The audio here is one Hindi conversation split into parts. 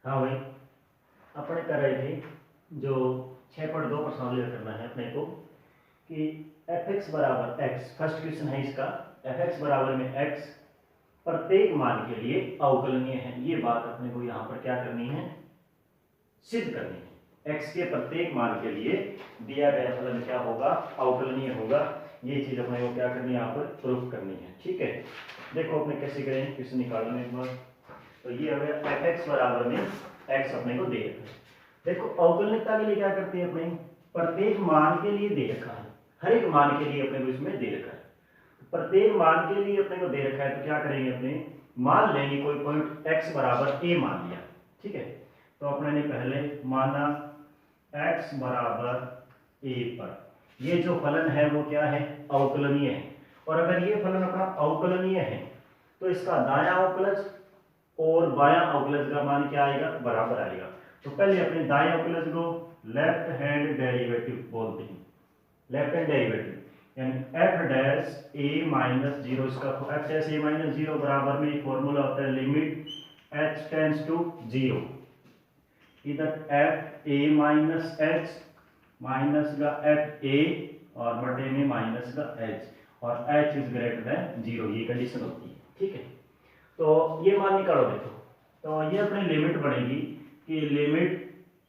हाँ भाई, अपने कर रहे थे जो 6.2 पर सॉल्व करना है अपने को कि एफ एक्स बराबर एक्स, फर्स्ट क्वेश्चन है इसका, एफ एक्स बराबर में एक्स प्रत्येक मान के लिए अवकलनीय है। ये बात अपने को यहाँ पर क्या करनी है, सिद्ध करनी है। एक्स के प्रत्येक मान के लिए दिया गया फलन क्या होगा, अवकलनीय होगा। ये चीज अपने को क्या करनी है, यहाँ पर प्रूफ करनी है। ठीक है, देखो अपने कैसे करें, क्वेश्चन निकालने एक बार। तो ये हो गया एफ एक्स बराबर में एक्स अपने को दे रखा है। देखो अवकलनीयता के लिए क्या करते हैं अपने, प्रत्येक मान के लिए दे रखा है, हर एक मान के लिए अपने को इसमें दे रखा है। प्रत्येक मान के लिए अपने को दे रखा है तो क्या करेंगे, अपने मान लेंगे कोई पॉइंट x बराबर a मान लिया। ठीक है, तो अपने ने पहले माना x बराबर a पर ये जो फलन है वो क्या है, अवकलनीय है। और अगर ये फलन अपना अवकलनीय है तो इसका दायां अवकलज और बायां अवकलज का मान क्या आएगा, बराबर आएगा। तो पहले अपने दाएं अवकलज को लेफ्ट हैंड डेरिवेटिव बोलते हैं, लेफ्ट हैंड डेरिवेटिव यानी F dash A minus zero, इसका F dash A minus zero बराबर में फॉर्मूला होता है limit H tends to zero. इधर एफ ए माइनस एच माइनस का एफ ए और बटे में माइनस का एच और H is greater than zero, ये कंडीशन होती है। ठीक है, तो ये मान निकालो। देखो तो ये अपनी लिमिट बनेगी कि limit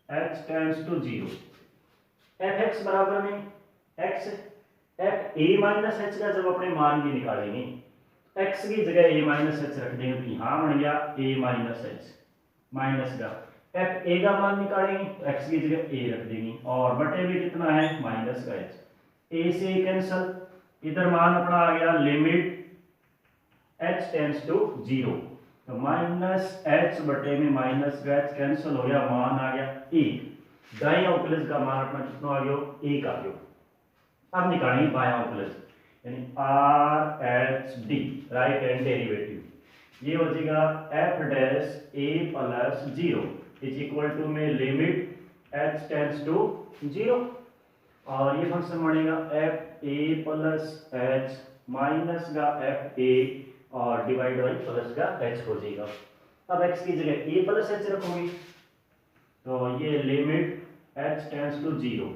H tends to zero, f x बराबर में एक्स एफ ए माइनस एच का जब अपने मान भी निकालेंगे, एक्स की जगह ए माइनस एच रख देंगे तो यहां बन गया ए माइनस एच माइनस का एफ ए का मान निकालेंगे तो एक्स की जगह ए रख देंगे और बटे में कितना है माइनस का एच, ए से कैंसल, इधर मान अपना आ गया limit H tends to zero, तो माइनस एच बटे में माइनस का एच कैंसल हो गया, मान आ गया ए। दाएं अवकलज का मान अपना कितना आ गया, ए का गया। अब निकालेंगे बायां अवकलज यानी R H D, right hand derivative. ये हो जाएगा F dash A plus zero is equal to में limit H tends to zero और ये फंक्शन बनेगा एफ ए प्लस एच माइनस का एफ ए और डिवाइड बाई प्लस का एच हो जाएगा। अब एक्स की जगह ए प्लस एच रखोगे तो ये limit H tends to zero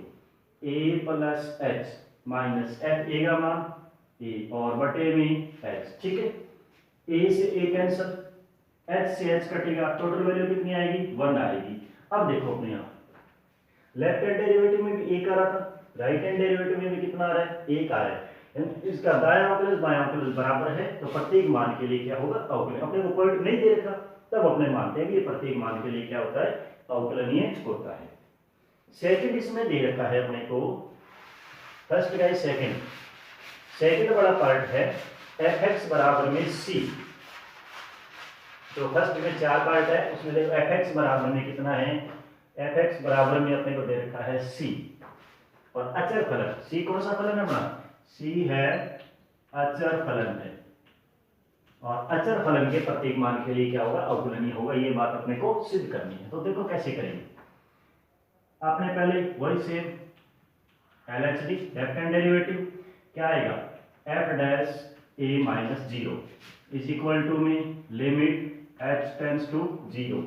a plus H minus f a का मान ए और बटे में एच। ठीक है, ए से ए कैंसल, एच से एच कटेगा, टोटल वैल्यू कितनी आएगी, 1 आएगी। अब देखो अपने यहाँ लेफ्ट हैंड डेरिवेटिव में भी एक आ रहा था, राइट हैंड डेरिवेटिव में भी कितना आ रहा है, एक आ रहा है। इसका दायां अवकलज बायां अवकलज बराबर है तो प्रत्येक मान के लिए क्या होगा, अवकलनीय। अपने को पॉइंट नहीं दे रखा तब अपने मानते हैं कि प्रत्येक मान के लिए क्या होता है, अवकलनीय होता है। सेकंड इसमें दे रखा है अपने को, फर्स्ट का सेकंड, सेकंड वाला पार्ट है एफ एक्स बराबर में सी। तो फर्स्ट में 4 पार्ट है, उसमें देखो एफ एक्स बराबर में कितना है, एफ एक्स बराबर में अपने को दे रखा है सी और अचर फलन। सी कौन सा फलन है अपना, सी है अचर फलन है और अचर फलन के प्रत्येक मान के लिए क्या होगा, अवकलनीय होगा। ये बात अपने को सिद्ध करनी है। तो देखो कैसे करेंगे, आपने पहले वही same LHD left hand derivative क्या आएगा, F dash A minus zero is equal to में limit H tends to zero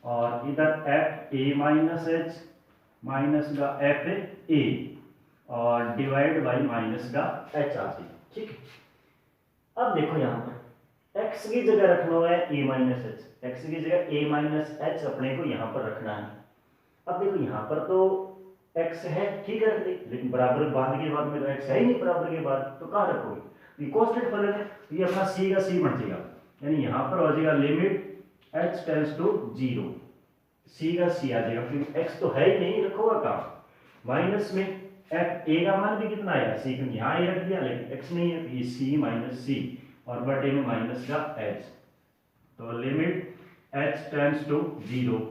और इधर एफ ए माइनस एच माइनस का एफ ए और डिवाइड बाई माइनस का एच आ जाए। ठीक है, अब देखो यहाँ पर x की जगह रखना है ए माइनस एच, एक्स की जगह ए माइनस एच अपने को यहाँ पर रखना है। अब देखो यहाँ पर तो x है, ठीक है रख दे, लेकिन बराबर बाद के बाद में तो x है ही नहीं, बराबर के बाद तो कहाँ रखोगे, ये कांस्टेंट फलन है, ये अपना c का c बन जाएगा, यानी यहाँ पर हो जाएगा limit h tends to zero, c का c आ जाएगा, क्योंकि x तो है ही नहीं, रखोगा कहाँ, माइनस में f a का मान भी कितना आएगा c, क्योंकि यहाँ a रख दिया लेकिन x नहीं है तो ये c माइनस c और बटे में माइनस का h, तो limit h tends to zero,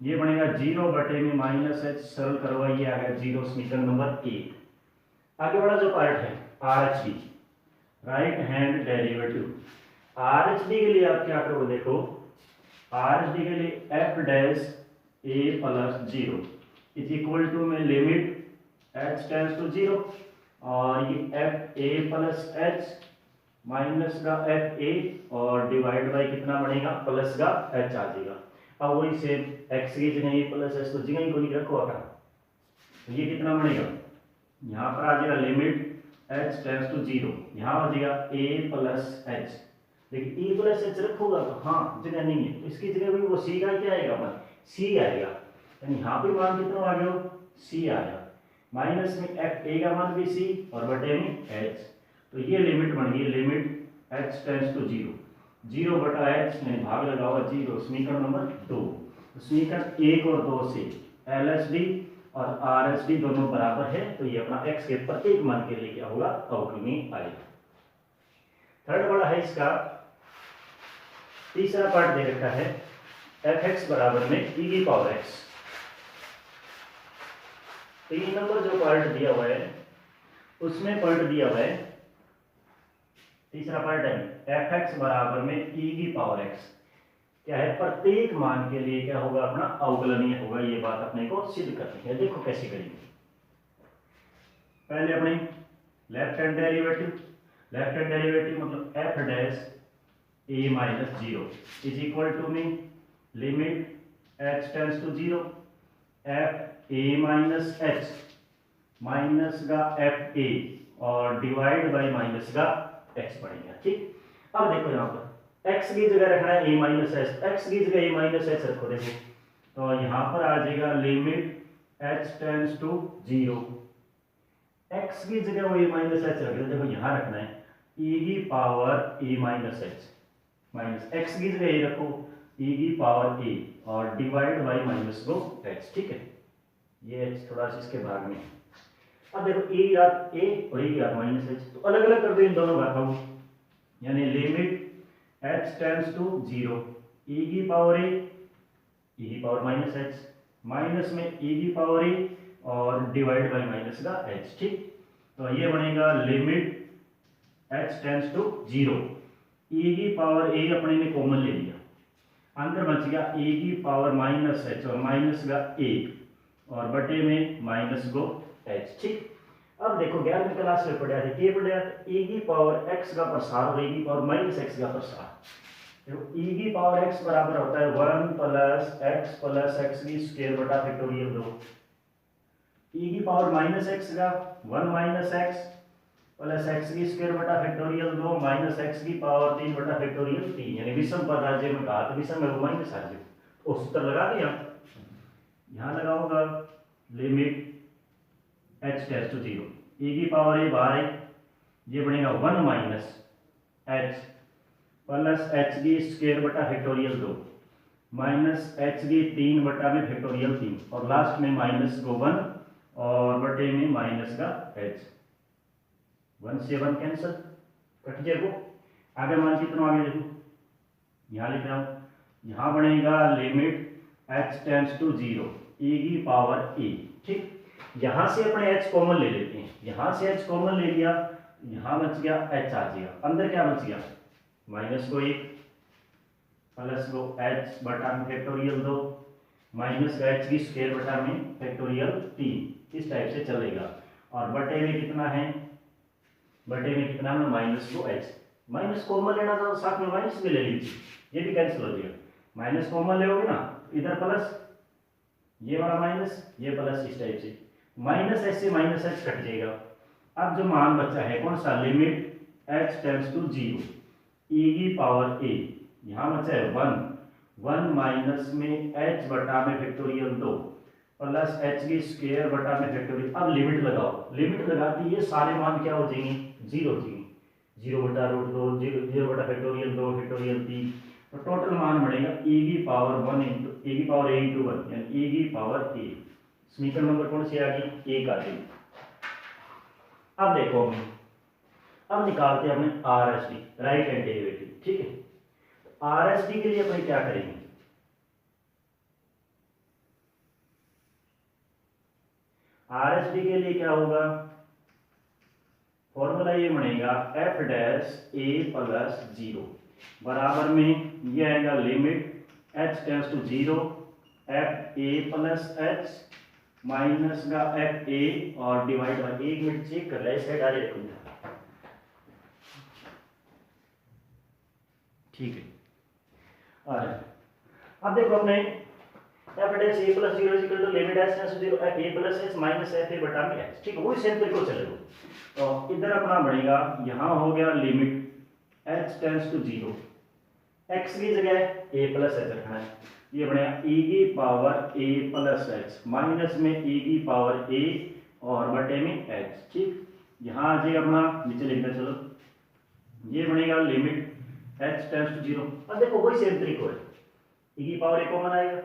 ये बनेगा जीरो बटे में माइनस एच, सरल करवाइए आ गया जीरो, समीकरण नंबर 1। आगे वाला जो पार्ट है RHD, right hand derivative. RHD के लिए आप क्या करोगे, देखो RHD के लिए F dash A plus zero is equal to में limit H tends to zero और ये एफ ए प्लस एच माइनस का एफ ए और डिवाइड बाई कितना बनेगा, प्लस का एच आ जाएगा। अब वही सेम एक्स की जगह ए प्लस एच तो जगह ही को नहीं रखो अपना, तो ये कितना बनेगा, यहाँ पर आ जाएगा लिमिट एच टेंड्स टू 0, यहाँ आ जाएगा ए प्लस एच, लेकिन ए प्लस एच रखोगा तो हाँ जगह नहीं है, तो इसकी जगह भी वो सी का क्या आएगा अपन, सी आएगा, यानी यहाँ पे मान कितना आ गया, सी आया, माइनस में एफ ए का मान भी सी और बटे में एच, तो ये लिमिट बन गई लिमिट एच टेंड्स टू 0, 0 बटा एच यानी भाग लगा हुआ 0, समीकरण नंबर 2, समीकरण 1 और 2 से एल एच डी और आर एच डी दोनों बराबर है, तो ये अपना एक्स के प्रत्येक मान के लिए क्या होगा, अवकल में आएगा। थर्ड वाला है इसका तीसरा पार्ट दे रखा है एफ एक्स बराबर में ई की पावर एक्स, 3 नंबर जो पार्ट दिया हुआ है उसमें पार्ट दिया हुआ है, तीसरा पार्ट है एफ एक्स बराबर में ई की पावर एक्स, क्या है प्रत्येक मान के लिए क्या होगा अपना अवकलनीय होगा, ये बात अपने को सिद्ध करनी है। देखो कैसे करेंगे, पहले अपने लेफ्ट हैंड डेरिवेटिव मतलब F dash A minus 0 is equal to में limit H tends to 0 F A minus H minus का एफ ए और डिवाइड बाई माइनस का एक्स पड़ेगा। ठीक, अब देखो यहाँ पर x की जगह रखना है a माइनस एच, x की जगह a माइनस एच रखो, देखो तो यहाँ पर आ जाएगा limit h tends to 0, x की जगह वो a माइनस एच रख दो, देखो यहाँ रखना है e की power a minus H minus x की जगह a रखो e की पावर a और डिवाइड बाई माइनस को h, ठीक है, ये h थोड़ा सा इसके भाग में। अब देखो a यार a और a यार माइनस एच, तो अलग अलग कर दो इन दोनों भागों को, यानी limit h tends to 0 e की पावर a e की पावर माइनस h माइनस में e की पावर a और डिवाइड बाई माइनस का h, ठीक, तो ये बनेगा limit h tends to 0 e की पावर a अपने ने कॉमन ले लिया, अंदर बच गया e की पावर माइनस h और माइनस का a और बटे में माइनस को h, ठीक। अब देखो 11वीं क्लास में पढ़ा थे, पढ़ा e की पावर x का प्रसार और e की पावर माइनस x का प्रसार, देखो e की पावर x बराबर होता है 1 प्लस x की स्क्वायर बटा फैक्टोरियल 2, e की पावर माइनस x का 1 माइनस x प्लस x की स्क्वायर बटा फैक्टोरियल 2 माइनस x की पावर 3 बटा फैक्टोरियल 3, यानी विषम पद राज्य में कहा तो विषम में वो माइनस आ जाए, तो सूत्र लगा दिया, यहाँ लगाऊंगा limit h tends to 0 e की पावर a बाहर है, ये बनेगा 1 माइनस h प्लस h की स्क्वायर बटा फैक्टोरियल 2 माइनस h की 3 बटा में फैक्टोरियल 3 और लास्ट में माइनस को 1 और बटे में माइनस का h, 1 से 1 कैंसिल कट जाएगा, आगे मान कितना आगे देखो यहाँ लिख रहा हूँ, यहाँ बनेगा limit h tends to 0 e की पावर a, ठीक, यहाँ से अपने h कॉमन ले लेते हैं, यहाँ से h कॉमन ले लिया, यहाँ बच गया h आ जाएगा, अंदर क्या बच गया माइनस को 1 प्लस को h बटा में फैक्टोरियल 2 माइनस का h की स्क्वायर बटा में फैक्टोरियल 3, इस टाइप से चलेगा, और बटे में कितना है, बटे में कितना है माइनस को h, माइनस कॉमन लेना था साथ में माइनस भी ले लीजिए, ये भी कैंसिल हो जाएगा, माइनस कॉमन ले ना इधर प्लस ये वाला माइनस ये प्लस, इस टाइप से माइनस एच से माइनस एच कट जाएगा। अब जो मान बचा है कौन सा, limit h tends to 0 e की पावर a, यहाँ बचा है 1 माइनस में h बटा में फैक्टोरियल 2 प्लस h की स्क्वायर बटा में फैक्टोरियल, अब लिमिट लगाओ, लिमिट लगाती ये सारे मान क्या हो जाएंगे 0 हो जाएंगे, 0 बटा रूट 2 0 बटा फैक्टोरियल 2 फैक्टोरियल 3, तो टोटल मान बढ़ेगा e की पावर 1 इंटू e की पावर a इंटू 1 यानी e की पावर a, समीकरण नंबर कौन सी आ गई, 1 आ गई। अब देखो हम अब निकालते हैं अपने R S D, right hand derivative, ठीक है, आर एस डी के लिए अपने क्या करेंगे, आर एस डी के लिए क्या होगा, फॉर्मूला ये बनेगा एफ डैश ए प्लस 0 बराबर में ये आएगा limit h tends to 0 F A plus H minus का एफ ए और डिवाइड बाई, 1 मिनट चेक कर ले इसे डायरेक्ट, ठीक है। अब देखो अपने f dash a plus 0 is equal to limit h tends to 0 f a plus h minus f a बटा में h, ठीक है, वही सेम तरीके से चलेगा। तो इधर अपना बढ़ेगा, यहाँ हो गया limit h tends to 0, x की जगह a प्लस h रखना है, ये बनेगा e की power a plus h minus में e की पावर a और बटे में h, ठीक। यहाँ आ जाएगा अपना, नीचे लिखना, चलो ये बनेगा लिमिट h टेंड्स टू 0। अब देखो वही सेम तरीका है, e की पावर a कॉमन आएगा,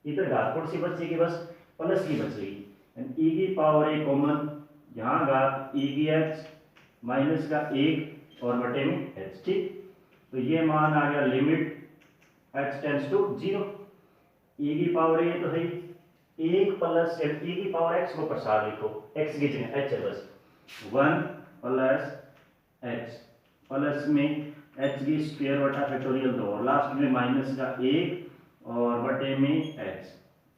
इधर घात कौन सी बचेगी, बस प्लस की बचेगी, e की पावर a कॉमन, यहाँ घात e की h माइनस का 1 और बटे में h, ठीक। तो ये मान आ गया limit h tends to 0, e की पावर a तो है 1 प्लस e की पावर x को प्रसार लिखो, x की जगह h है, बस 1 प्लस h प्लस में h की स्क्वायर बटा फैक्टोरियल 2 और लास्ट में माइनस का 1 और बटे में h,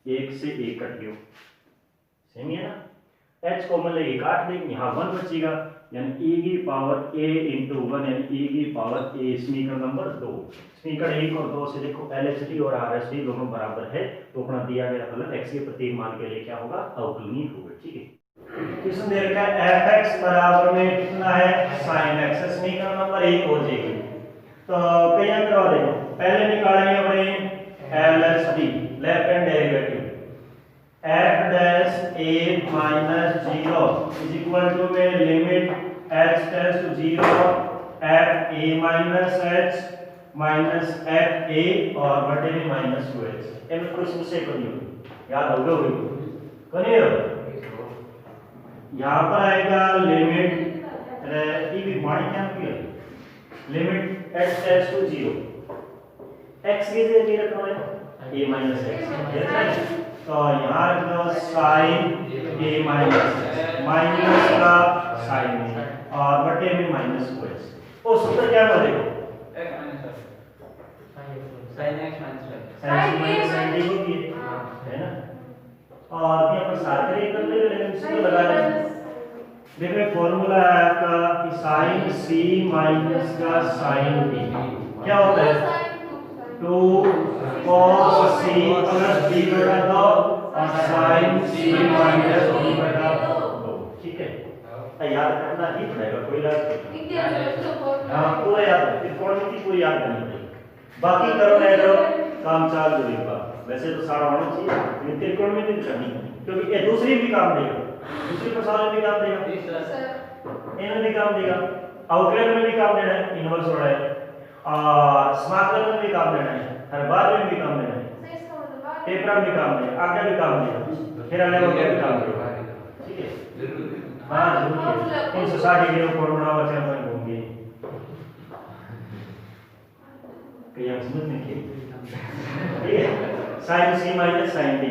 1 से 1 कट गया, सेम ही है ना, h कॉमन लेके काट देंगे, यहाँ 1 बचेगा, यानी e की पावर a इंटू 1 यानी e की पावर a, समीकरण नंबर 2। समीकरण 1 और 2 से देखो LHD और RHD दोनों बराबर है, तो अपना दिया गया फलन x के प्रत्येक मान के लिए क्या होगा, अवकलनीय होगा, ठीक है। क्वेश्चन दे रखा है fx बराबर में कितना है sin x, समीकरण नंबर 1 हो जाएगी। तो कहीं करवा देखो, पहले निकालेंगे अपने LHD left hand derivative, f dash a minus 0 is equal to में limit h tends to 0 f a minus h minus f a और बटे में माइनस 2h। इनमें कोई समस्या नहीं होगी, याद होगा कौन है, यहाँ पर आएगा लिमिट भी मानी क्या होगी, limit h tends to 0, x की जगह क्या रखना है a माइनस x, तो यहाँ जो साइन a माइनस का साइन और बटे में माइनस 2h, और सूत्र क्या होगा देखो sin x minus sin d की है ना, और ये अपन साथ में कर लेंगे, लेकिन इसको लगा देंगे। देखो फॉर्मूला है आपका कि साइन c माइनस का साइन d क्या होता है 2 cos c प्लस d बटा 2 और sin c माइनस d बटा 2, ठीक है, याद करना ही पड़ेगा, कोई याद हाँ पूरा याद, त्रिकोण की पूरी याद करनी पड़ेगी, बाकी करो नहीं करो काम चाल जुड़ेगा, वैसे तो सारा होना चाहिए, त्रिकोण में नहीं करनी, क्योंकि ये दूसरी भी काम देगा, दूसरी प्रसारण में भी काम देगा, इनमें भी काम देगा, अवकलन में भी काम देना है, इनवर्स हो रहा है, और समाकलन में भी काम देना है, हर बार में भी काम देना है, टेपरा में भी काम देना, आगे भी काम देना, फिर अगले वक्त भी काम देना, ठीक है, हाँ जरूर है, 360 डिग्री कोण बनाओ अच्छा अपन घूमेंगे, कहीं आप समझ नहीं किए, ठीक है, sin c minus sin d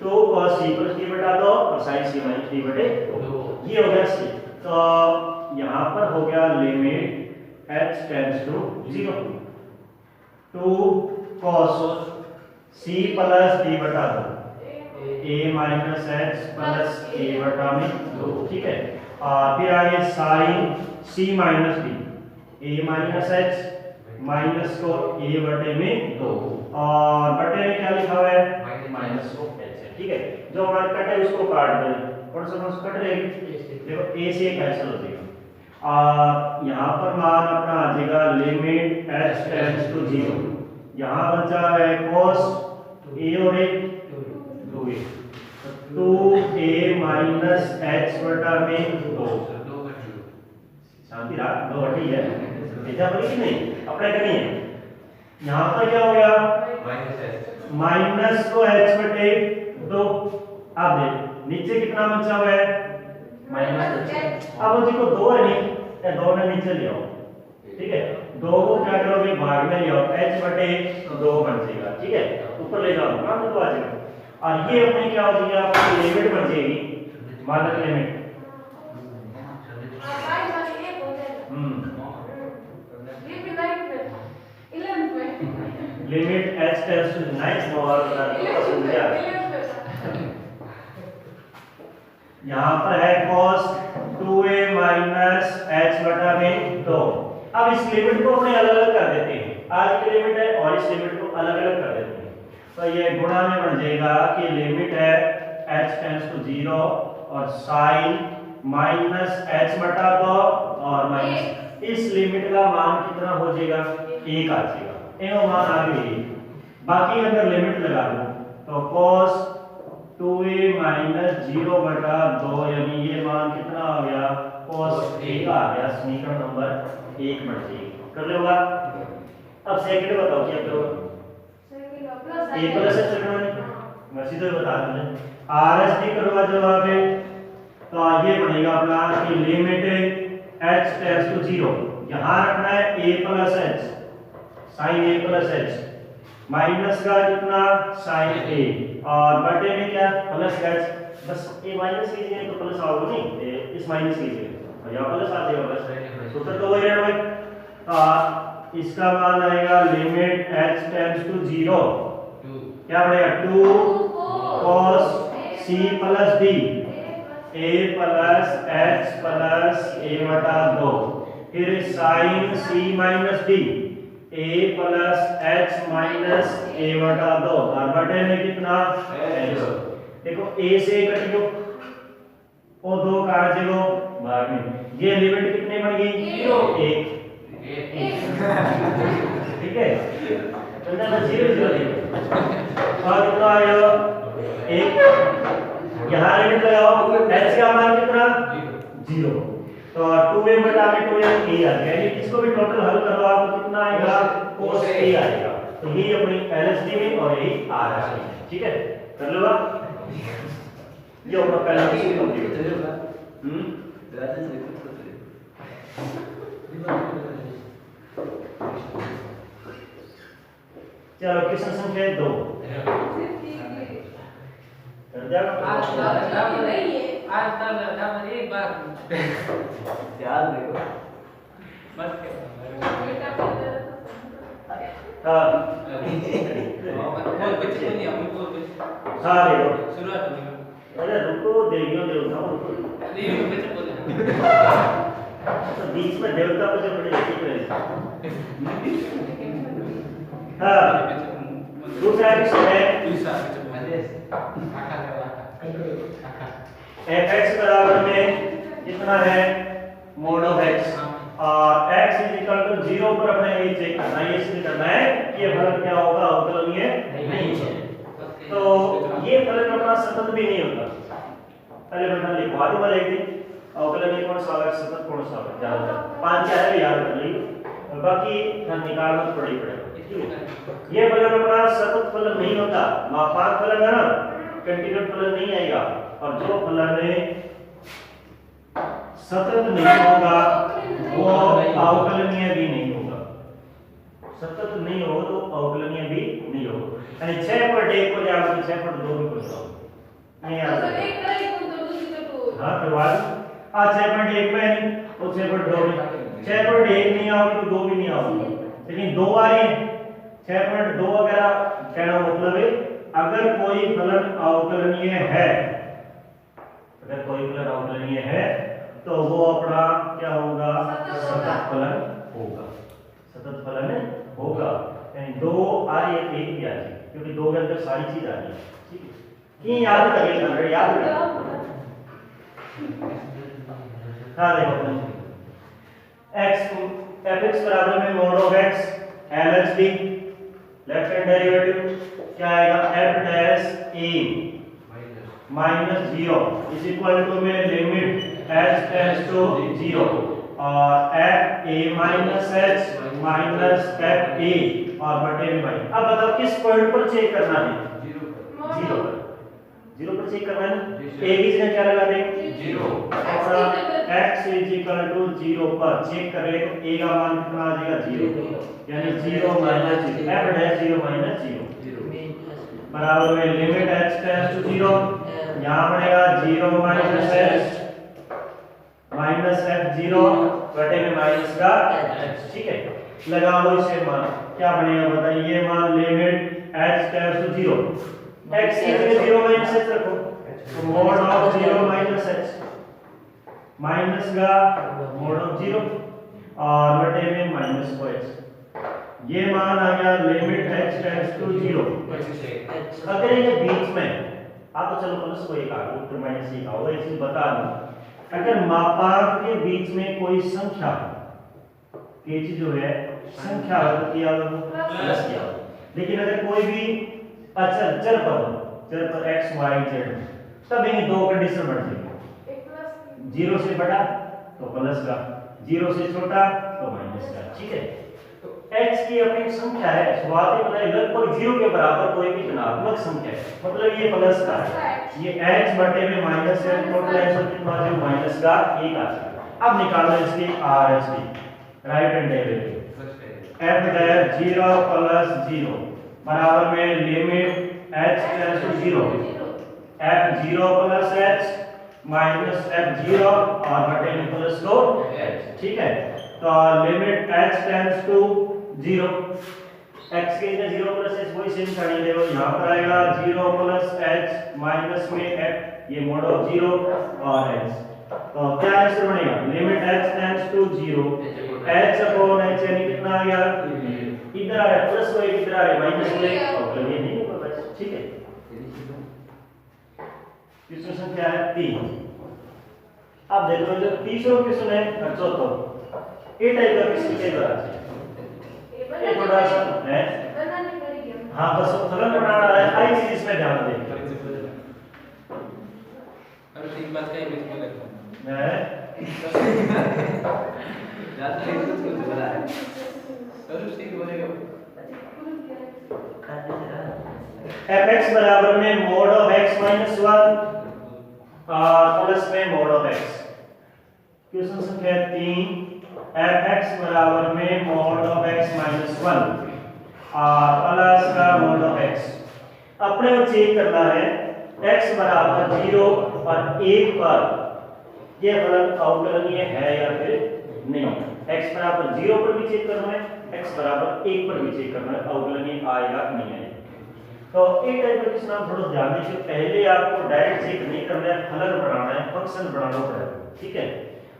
2 cos c plus d बटा 2 और sin c माइनस d बटे 2, ये हो गया c। तो यहाँ पर हो गया limit h tends to 0 2 cos c plus d बटा 2 a minus h plus a बटा में 2, ठीक है, और फिर आगे sin c minus d a minus h minus को a बटे में 2 और बटे में क्या लिखा हुआ है माइनस को h है, ठीक है, जो हमारे कट है उसको काट दें, कौन सा कट रहेगी, देखो a से कैंसिल हो जाएगा, और यहाँ पर मान अपना आ जाएगा लिमिट h टेंड्स टू 0, यहाँ बचा है cos a और a 2a माइनस h बटा में 2, शांति रात 2 हटी है, ऐसा बोली कि नहीं, अप्लाई करनी है, यहाँ पर क्या हो गया माइनस को h बटे 2, अब देख नीचे कितना बचा हुआ है माइनस, अब देखो 2 है नहीं, 2 ने नीचे ले आओ, ठीक है, 2 को क्या करोगे भाग में ले आओ, h बटे 2 बन जाएगा, ठीक है, ऊपर ले जाओ ना तो आ जाएगा, और ये अपनी क्या हो जाएगी आपकी लिमिट बन जाएगी, मानक limit limit h tends to 9 और यहाँ पर है cos 2a माइनस h बटा में 2। अब इस लिमिट को अपने अलग अलग कर देते हैं, आज की लिमिट है और इस लिमिट को अलग अलग कर देते हैं, तो ये गुणा में बन जाएगा कि लिमिट है h टेंड्स टू 0 और साइन माइनस h बटा 2 और माइनस इस लिमिट का मान कितना हो जाएगा 1 आ जाएगा। ये मान आ गई। बाकी अगर लिमिट लगा दो तो cos 2a माइनस 0 बटा 2 यानी ये मान कितना आ गया cos a का आ गया। समीकरण नंबर 1 बन जाएगी। कर लेगा। अब सेकंड बताओ क्या करोगे। ए प्लस एच करवानी मैं सीधे बता दूं आर एस डी करवा जो वहां पे तो ये बनेगा अपना कि लिमिट h टेंड्स टू 0 यहां रखना है a plus h sin a plus h minus का कितना sin a और बटे में क्या प्लस h बस a माइनस कीजिए तो प्लस आओगे नहीं इस माइनस कीजिए और यहां प्लस आ जाएगा बस सूत्र तो वही रहेगा। इसका मान आएगा लिमिट h टेंड्स टू 0 क्या बनेगा 2 cos c plus d a plus h plus a बटा 2 फिर sin c minus d a plus h minus a बटा 2 और बटे में कितना देखो a से कटियो और 2 काट देगो भाग में ये लिमिट कितने बन गई 1 ठीक है अंदर 0 0 और कितना आया 1 यहाँ लिमिट लगाओ h का मान कितना 0 तो 2a बटा में 2a a आ गया यानी इसको भी टोटल हल करवाओ तो कितना आएगा cos a आएगा। तो ये अपनी LHD में और ये RHD में ठीक है कर लो ये अपना पहला क्वेश्चन कंप्लीट चलो क्वेश्चन संख्या 2 कर दिया आज तक एक बार याद देखो मत हां बोल बच्चे को नहीं हम बोल हां देखो शुरुआत होगी अरे रुको देवियों देवताओं रुको नहीं बच्चे बोल तो बीच में देवता को जो बड़े ठीक रहे हां दूसरा क्वेश्चन है fx बराबर में कितना है mod ऑफ x और x = 0 पर अपने ये चेक करना है ये इसलिए करना है कि ये फलन क्या होगा अवकलनीय नहीं है। तो ये फलन अपना सतत भी नहीं होता पहले बटन लिखवा दूंगा लेकिन अवकलनीय कोण सा होगा सतत कोण सा होगा ज्यादा 5 4 भी याद कर लीजिए और बाकी निकालना तो पड़ेगा। ये फलन अपना सतत फलन नहीं होता मापांक फलन है ना कंटीन्यूअस फलन नहीं आएगा और जो फलन सतत नहीं होगा वो अवकलनीय भी नहीं होगा सतत नहीं हो तो अवकलनीय भी नहीं होगा यानी 6/1 को जाओ तो 6/2 में कुछ हो नहीं आ सकता हां करवा आ 6.1 में नहीं और 6.2 में 6.1 नहीं आओगी तो 2 भी नहीं आओगी लेकिन 2 आ रही है 6.2 अगर कहना मतलब है अगर कोई फलन अवकलनीय है अगर कोई फलन अवकलनीय है तो वो अपना क्या होगा सतत फलन होगा सतत फलन होगा यानी 2 आ रही है 1 भी आ रही है क्योंकि 2 के अंदर सारी चीज आ रही है ठीक है कि याद करिए याद करिए हां देखो x fx बराबर में mod of x LHD left hand derivative क्या आएगा f dash a minus 0 is equal to में लिमिट h टेंड्स टू 0 और f a minus h minus f a और बटे में माइनस। अब बताओ किस पॉइंट पर चेक करना है 0 पर चेक करना है a की जगह क्या लगा दें 0 और x इज इक्वल टू 0 पर चेक करें तो a का मान कितना आ जाएगा 0 यानी 0 माइनस 0 f डैश 0 माइनस 0 बराबर में लिमिट h टेंड्स टू 0 यहां बनेगा 0 माइनस h माइनस f0 बटे में माइनस का h ठीक है लगा लो इसे मान क्या बनेगा बताइए ये मान limit h tends to 0 x की जगह 0 माइनस h रखो तो mod of 0 minus h minus का mod ऑफ 0 और बटे में माइनस को h ये मान आ गया लिमिट x टेंड्स टू 0। अगर ये बीच में आप तो चलो प्लस को एक आगे फिर माइनस एक आओगे, इसे बता दूं अगर मापांक के बीच में कोई संख्या के जो है संख्या हो किया प्लस किया, लेकिन अगर कोई भी अचर चर पर x y z तब इन दो कंडीशन बढ़ जाएगी, 0 से बड़ा तो प्लस का, 0 से छोटा तो माइनस का। ठीक है, तो x की अपनी संख्या है, शुरुआती बताई लगभग 0 के बराबर कोई भी धनात्मक संख्या है, मतलब ये प्लस का है, ये h बटे में माइनस है, टोटल आंसर कितना आ जाएगा माइनस का 1 आ जाएगा। अब निकालो इसकी RHD right hand derivative f dash 0 plus 0 बराबर में limit h tends to 0 f 0 plus h minus f 0 और बटे में प्लस को h। ठीक है, तो limit h tends to 0 x के लिए 0 प्लस h वही सेम करने देखो, यहाँ पर आएगा 0 प्लस h माइनस में f ये मोड ऑफ 0 और h, तो क्या आंसर बनेगा limit h tends to 0 h upon h यानी कितना आ गया, इधर आ रहा है प्लस को इधर आ रहा है माइनस को और ये नहीं होगा बस। ठीक है, क्वेश्चन संख्या है 3। अब देखो जो तीसरा क्वेश्चन है और चौथा ए टाइप का क्वेश्चन कई बार आता है, ये थोड़ा सा है हां बस फलन बनाना है, आई चीज इसमें ध्यान दें। अरे तीन बात का ही बीच में लगता है मैं ज्यादा नहीं कुछ बता है सर ठीक बोलेगा fx बराबर में mode of x minus 1 plus में मोड ऑफ x। क्वेश्चन संख्या 3 fx बराबर में mode of x minus 1 plus का मोड ऑफ x। अपने को चेक करना है x बराबर 0 और 1 पर ये फलन अवकलनीय है या फिर नहीं। x बराबर 0 पर भी चेक करना है, x बराबर 1 पर भी चेक करना है अवकलनीय आएगा नहीं आएगा। तो एक टाइप का क्वेश्चन आप थोड़ा ध्यान दीजिए, पहले आपको डायरेक्ट चेक नहीं करना है, फलन बनाना है, फंक्शन बनाना पड़ेगा। ठीक है,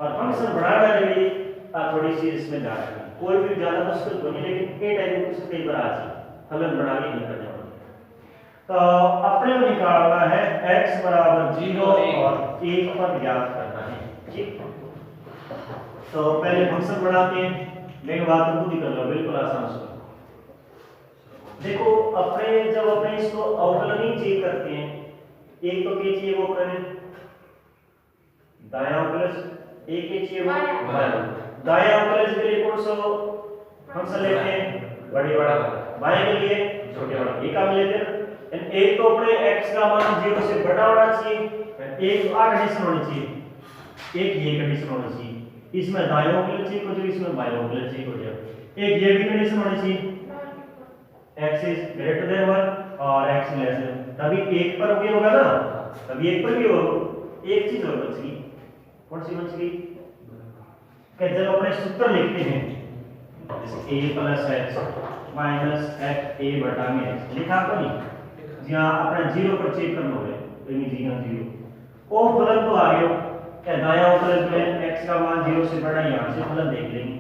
और फंक्शन बनाना के लिए थोड़ी सी इसमें ध्यान रखना, कोई भी ज्यादा मुश्किल तो नहीं, लेकिन ए टाइप का क्वेश्चन कई बार आ जाए फलन बना के नहीं करना पड़ेगा। तो अपने को निकालना है x बराबर 0 और 1 पर ज्ञात करना है। ठीक, तो पहले फंक्शन बनाते हैं, लेकिन बात तो खुद ही कर लो, बिल्कुल आसान से। देखो अपने जब अपने इसको अवकलनीय चेक करते हैं, एक तो क्या चाहिए वो करें दायां अवकलज, एक क्या चाहिए वो बायां। दायां अवकलज के लिए कौन सा फंक्शन लेते हैं बड़ी बड़ा, बाएं के लिए छोटे बड़ा, एक हम लेते हैं। एक तो अपने x का मान 0 से बड़ा होना चाहिए, एक आ कंडीशन होनी चाहिए, एक ये कंडीशन होनी चाहिए, इसमें दायां अवकलज चेक हो जाए, इसमें बायां अवकलज चेक हो जाए। एक ये भी कंडीशन होनी चाहिए x is greater than 1 और x less than, तभी एक पर भी होगा ना, तभी एक पर भी होगा। एक चीज और बच गई, कौन सी बच गई कि जब अपने सूत्र लिखते हैं a plus x minus f a बटा में x लिखा तो नहीं, जहाँ अपना 0 पर चेक करना होगा, यानी 0 वो फलन तो आ गया क्या दायां अवकलज में x का मान 0 से बड़ा, यहाँ से फलन देख लेंगे।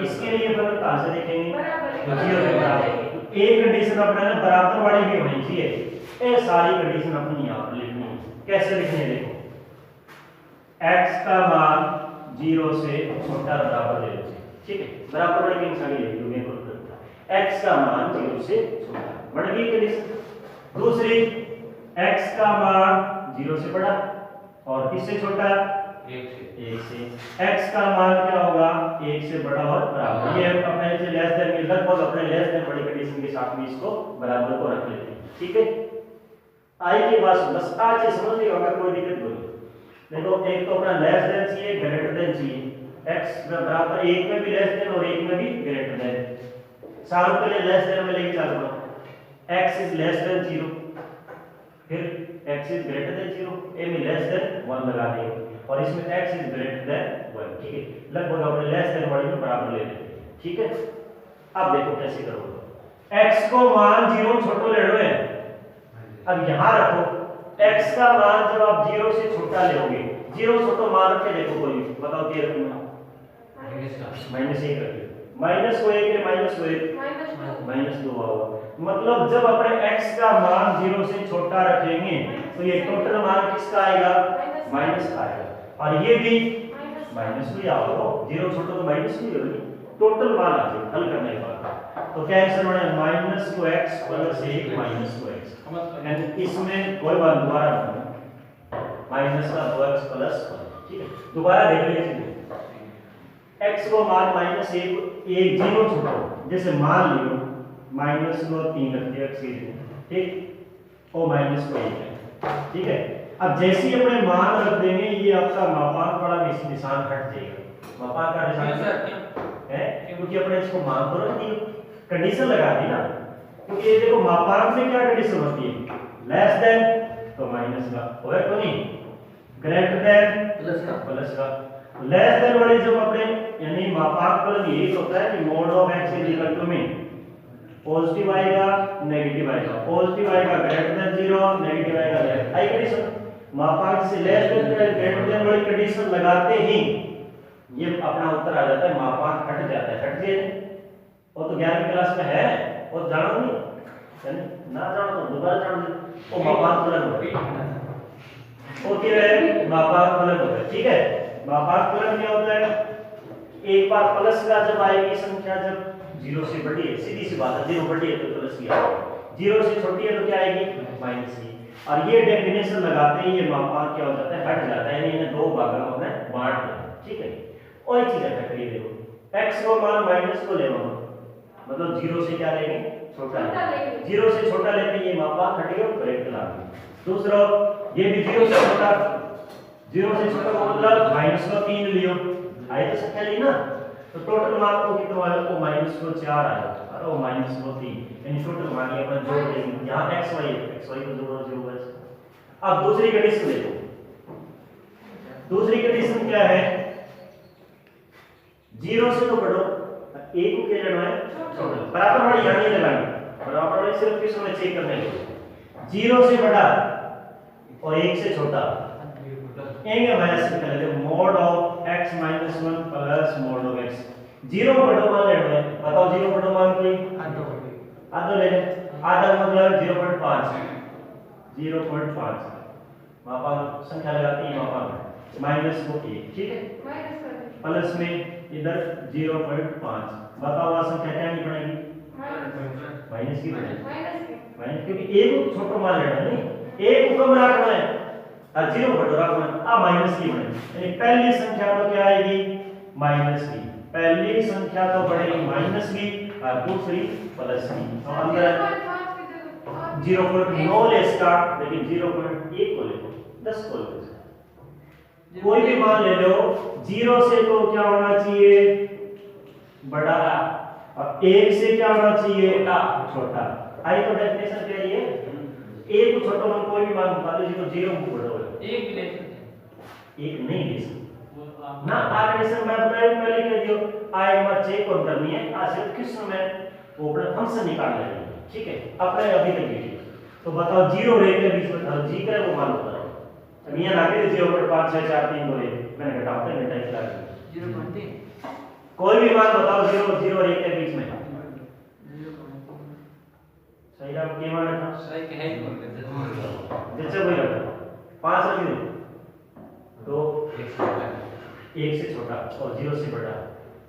इसके लिए फलन कहाँ से देखेंगे 0 के बराबर। एक कंडीशन अपने बराबर वाली भी होनी चाहिए, ये सारी कंडीशन अपनी यहाँ पर लिखनी है। कैसे लिखनी है देखो, x का मान 0 से छोटा बराबर ले लो। ठीक है, बराबर वाली की सारी लिख दूंगे, x का मान 0 से छोटा बढ़ गई कंडीशन। दूसरी x का मान 0 से बड़ा और किससे छोटा 1 से। x का मान क्या होगा 1 से बड़ा और बराबर, ये अपने से लेस देन में लगभग अपने लेस देन बड़ी कंडीशन के साथ में इसको बराबर को रख लेते हैं। ठीक है, आई के पास बस आज से समझ लिया होगा, कोई दिक्कत नहीं। देखो एक तो अपना लेस देन चाहिए, ग्रेटर देन चाहिए, x बराबर 1 में भी लेस देन और 1 में भी ग्रेटर देन। सारों के लिए लेस देन में लेके चलना, x इज लेस देन 0, फिर x is greater than 0, a में लेस देन 1 लगा देंगे और इसमें x इज ग्रेटर देन 1। ठीक है, लगभग अपने लेस देन वाली में बराबर ले लेते हैं। ठीक है, अब देखो कैसे करोगे, x को मान 0 छोटो ले लो है, अब यहां रखो x का मान जब आप 0 से छोटा लोगे, 0 छोटो मान रखे देखो, कोई बताओ क्या रखूंगा -1 रखिए, माइनस को एक है, माइनस को एक, माइनस 2 होगा। मतलब जब अपने x का मान 0 से छोटा रखेंगे तो ये टोटल मान किसका आएगा, माइनस का आएगा। और ये भी माइनस भी आओगे, 0 छोटा तो माइनस भी होगी, टोटल मान आ जाए हल करने के बाद। तो क्या आंसर बने, माइनस को x प्लस 1 माइनस को x। यानी इसमें कोई बात दोबारा नहीं, माइनस का 2x प्लस 1, ठीक है। दोबारा देख लीजिए, x को मान माइनस 1 0 छोटा, जैसे मान लियो माइनस को 3 रख दिया x की जगह, ठीक, और माइनस को 1 है, ठीक है। अब जैसे ही अपने मान रख देंगे ये आपका मापांक वाला निशान हट जाएगा, मापांक का निशान है, क्योंकि अपने इसको मान तो रख दिया, कंडीशन लगा दी ना, क्योंकि ये देखो मापांक में क्या कंडीशन होती है, लेस देन तो माइनस का, होगा तो नहीं, ग्रेटर देन प्लस का। लेस देन वाली जब अपने यानी मापांक वाला ये होता है कि mod of x is equal to mean positive आएगा नेगेटिव आएगा, पॉजिटिव आएगा ग्रेटर देन 0, नेगेटिव आएगा लेस। आई कंडीशन मापांक से लेस देन ग्रेटर देन वाली कंडीशन लगाते ही ये अपना उत्तर आ जाता है, मापांक हट जाता है, हट गया। वो तो 11वीं क्लास में है, वो जानो नहीं, यानी ना जानो तो दोबारा जान ले, वो मापांक अलग होता है, वो क्या है, मापांक अलग होता है, ठीक है। मापांक अलग क्या होता है, एक बार प्लस का जब आएगी संख्या, जब 0 से बड़ी है, सीधी सी बात है, 0 बड़ी है तो प्लस की आएगी, 0 से छोटी है तो क्या आएगी, माइनस की। और ये डेफिनेशन लगाते ही ये मापांक क्या हो जाता है, हट जाता है, यानी इन्हें दो भागों में बांट दें, ठीक है। और एक चीज है करिए, देखो x को मान माइनस को ले लो, मतलब 0 से क्या लेंगे, छोटा लेंगे, 0 से छोटा लेते ये मापांक हटेगा, करेक्ट ला देंगे। दूसरा ये भी 0 से छोटा, 0 से छोटा का मतलब माइनस को 3 लियो, आई तो संख्या ली ना, तो टोटल मान को कितना आया, वो माइनस को 4 आया और वो माइनस को 3, यानी टोटल मान ये अपन जोड़ देंगे, यहां x y को जोड़ो 0 है। अब दूसरी कंडीशन देखो, दूसरी कंडीशन क्या है, 0 से तो बढ़ो, a को क्या लेना है, छोटा, बराबर वाली यहां नहीं लगानी, बराबर वाली सिर्फ किस में चेक करने के, 0 से बड़ा और 1 से छोटा, एंगे माइनस से कर लेते, mode of x minus 1 plus mode of x। 0 बड़ा मान लेना है, बताओ 0 बड़ा मान कोई आधा ले ले, आधा मतलब 0.5, 0.5 मापांक संख्या लगाती है, मापांक माइनस को 1, ठीक है, प्लस में इधर 0.5, बताओ वहां संख्या क्या नहीं बनेगी, माइनस की बनेगी, माइनस, क्योंकि एक को छोटा मान लेना है, नहीं एक को कम रखना है और 0 बड़ा रखना है, आ माइनस की बनेगी, यानी पहली संख्या तो क्या आएगी, माइनस की, पहली संख्या तो बढ़ेगी माइनस की और दूसरी प्लस की, तो अंदर 0.9 ले इसका, लेकिन 0.1 को ले लो, 10 को ले लो, कोई भी मान ले लो, 0 से तो क्या होना चाहिए, बड़ा, और 1 से क्या होना चाहिए, छोटा। आई तो डेफिनेशन क्या है, एक को छोटा मान कोई भी मान बता दो, तो 0 को बड़ा होगा, एक भी ले सकते, एक नहीं ले सकते ना, कंडीशन मैं बताया पहले कह दियो, आई मत चेक और करनी है, आज सिर्फ किस में वो अपना फंक्शन निकाल लेंगे, ठीक है, अपने अभी तक लीजिए। तो बताओ 0 और 1 के बीच में जी का वो मान होता है, अब ये ना के 0.5 6 4 3 2 1 मैंने घटाते हैं, घटाई चला 0.3, कोई भी मान बताओ 0 और 1 के बीच में, सही आप के मान रखा, सही है ही बोल देते, जैसे कोई रखा 5 रख दो, तो 1 से छोटा और 0 से बड़ा,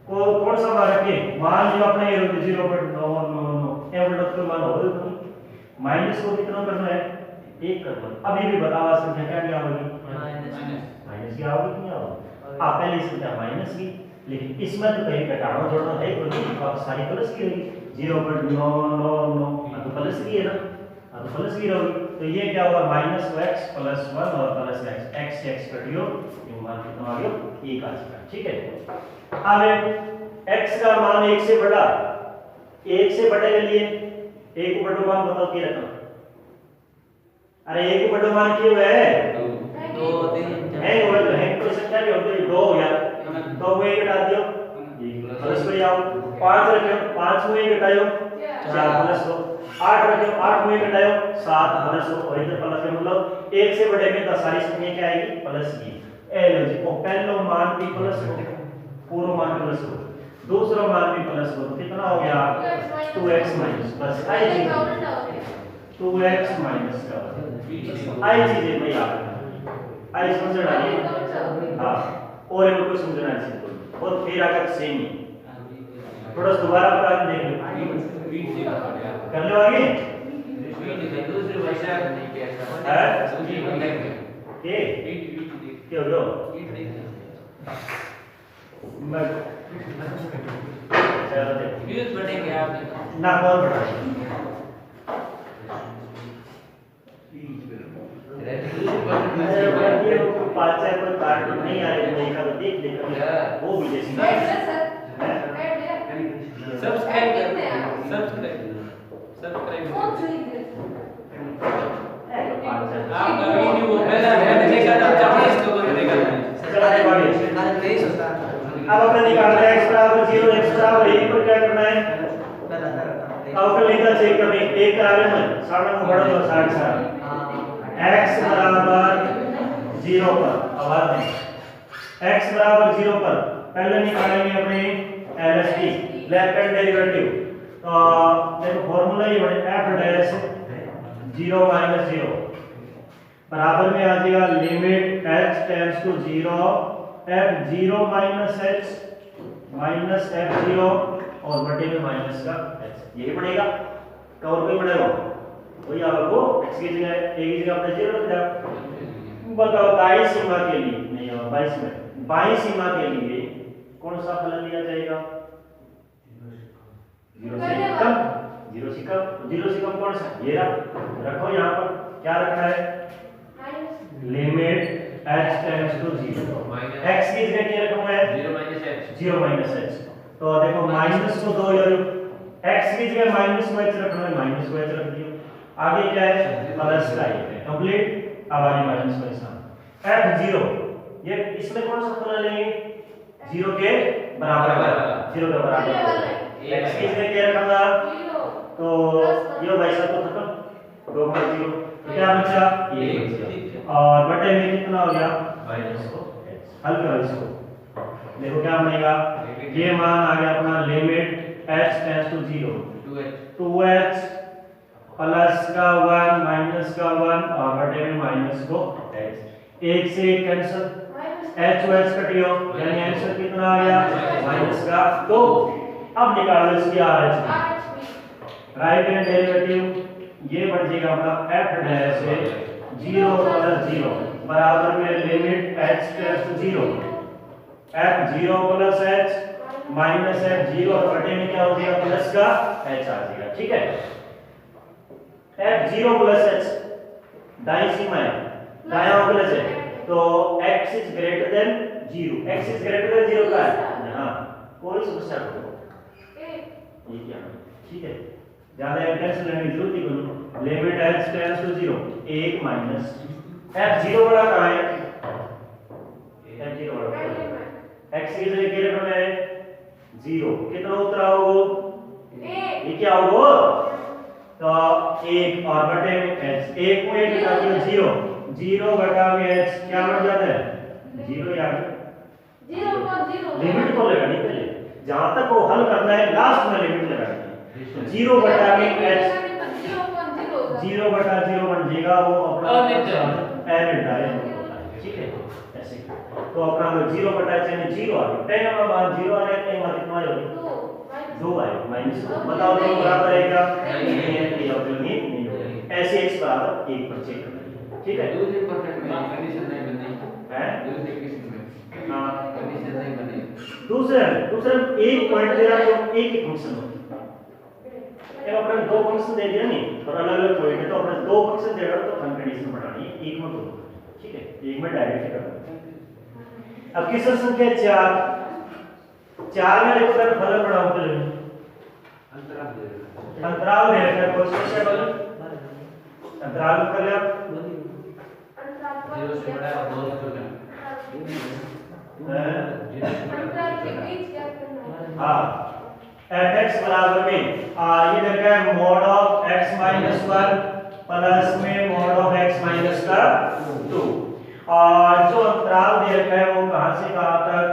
कौन सा मान रखे, मान लियो अपने 0.999 ये बड़ा तो मान होगा तो माइनस को कितना करना है, 1 करना। अभी भी बताओ संख्या क्या क्या होगी, माइनस की आओगी, नहीं आओगी, आप पहली संख्या माइनस की, लेकिन इसमें तो कहीं घटाना जोड़ना है कोई नहीं, तो सारी प्लस की होगी, 0.999 तो प्लस की है ना, तो प्लस की रहोगी, तो ये क्या होगा, माइनस x प्लस 1 और प्लस x, x से x कटियो, ये मान कितना आ गया, 1 आ चुका, ठीक है। अब x का मान 1 से बड़ा, 1 से बड़े के लिए 1 को बड़ा मान बताओ क्या रखना, अरे 1 को बड़ा मान क्या है, 2 3 है तो संख्या भी होती है 2 यार, 2 को 1 घटा दियो, प्लस में आओ, 5 रखो, 5 को 1 घटाओ, 4 प्लस हो, 8 रखो, 8 को 1 घटाओ, 7 प्लस हो, और इधर प्लस है, मतलब 1 से बड़े में तो सारी संख्या क्या आएगी, प्लस की। ए लो जी, पहला मान भी प्लस हो, पूरा मान प्लस हो, दूसरा मान भी प्लस हो तो कितना हो गया 2x माइनस बस आई चीज 2x माइनस का आई चीज है भाई आप आई समझ रहा है हां और एक को समझना है सिंपल और फिर अगर सेम ही थोड़ा दोबारा प्रयास देख लो कर लो आगे दूसरे भाषा नहीं किया है के क्या हो मैं चलो देखो यूज बढ़ेंगे आप ना कौन बढ़ा ये पाचा कोई कार्टून नहीं आ रही नहीं का तो देख लेगा वो भी जैसी सब्सक्राइब आपका वीडियो पहला मैंने देखा था 40 के ऊपर देखा था अब अपने निकालना है x बराबर 0 x बराबर 1 पर क्या करना है अब कर लेना चेक करने एक करावे में सामने को बढ़ा दो 60 x बराबर 0 पर आवाज नहीं x बराबर 0 पर पहले निकालेंगे अपने LHD लेफ्ट हैंड डेरिवेटिव तो देखो फार्मूला ये बने f डैश 0 माइनस 0 बराबर में आ जाएगा limit h tends to 0 f0 minus h minus f0 और बटे में माइनस का h यही पड़ेगा तो और कोई पड़ेगा वही आपको x की जगह एक ही जगह अपने 0 रख दो बताओ दाईं सीमा के लिए नहीं और 22 में बाईं सीमा के लिए कौन सा फलन लिया जाएगा 0 से कम कौन सा ये रखो यहाँ पर क्या रखना है limit h tends to 0 x की जगह क्या रखा हुआ है 0 माइनस h तो देखो माइनस को दो यार x की जगह माइनस को h रखना है माइनस को h रख दियो आगे क्या है प्लस का है कंप्लीट अब आगे माइनस को निशान f0 ये इसमें कौन सा फलन लेंगे 0 के बराबर 0 के बराबर x की जगह क्या रखा तो ये वैसा तो खत्म 2 पर 0 क्या बचा ये और बटे में कितना हो गया माइनस को हल करो इसको देखो क्या बनेगा ये मान आ गया अपना limit h tends to 0 2h plus का 1 माइनस का 1 और बटे में माइनस को h एक से एक कैंसिल h और h कटियो यानी आंसर कितना आ गया माइनस का 2 अब निकालो इसकी RH राइट हैंड डेरिवेटिव ये बन जाएगा अपना f डैश से 0 प्लस 0 बराबर में limit h tends to 0 f0 plus h minus f0 और बटे में क्या हो जाएगा प्लस का h आ जाएगा ठीक है f0 प्लस h दाईं सीमा है दायां प्लस है तो x is greater than 0 x is greater than 0 का है हां कोई समस्या नहीं ये क्या ठीक है ज्यादा टेंशन लेने की जरूरत ही नहीं limit h tends to 0 1 minus f0 बड़ा कहां है f0 बड़ा x की जगह क्या रखना है 0 कितना उतरा होगा ये क्या होगा तो 1 और बटे में h 1 को 1 घटा दियो 0 बटा में h क्या बन जाता है 0 यार 0 लिमिट को लगानी पहले जहां तक वो हल करना है लास्ट में लिमिट लगानी है 0 बटा में h 0 बटा 0 बन जाएगा वो अपना अनिर्धारित ठीक है ऐसे तो अपना 0 बटा h यानी 0 आ गया टाइम में बात 0 आ रहा है टाइम कितना आएगा 2 आएगा माइनस बताओ तो बराबर आएगा नहीं है ये ऑप्शन नहीं होगा ऐसे x बराबर 1 पर चेक करना ठीक है दूसरे परसेंट में कंडीशन नहीं बनी है दूसरे केस में हां कंडीशन नहीं बनी दूसरा एक पॉइंट दे रहा तो एक ही फंक्शन होता है अपने दो फंक्शन दे दिया नहीं और अलग-अलग पॉइंट है तो अपने दो फंक्शन दे रहा तो हम कंडीशन बढ़ानी है एक में दो ठीक है एक में डायरेक्ट करना अब किस संख्या 4 में लिखकर फलन बढ़ाओ तो अंतराल दे रखा है कोई समस्या बोलो अंतराल कर ले आप 0 से बड़ा 2 से छोटा हां fx बराबर में ये दे रखा है mod ऑफ x - 1 प्लस में mod ऑफ x - का 2 और जो अंतराल दे रखा है वो कहां से कहां तक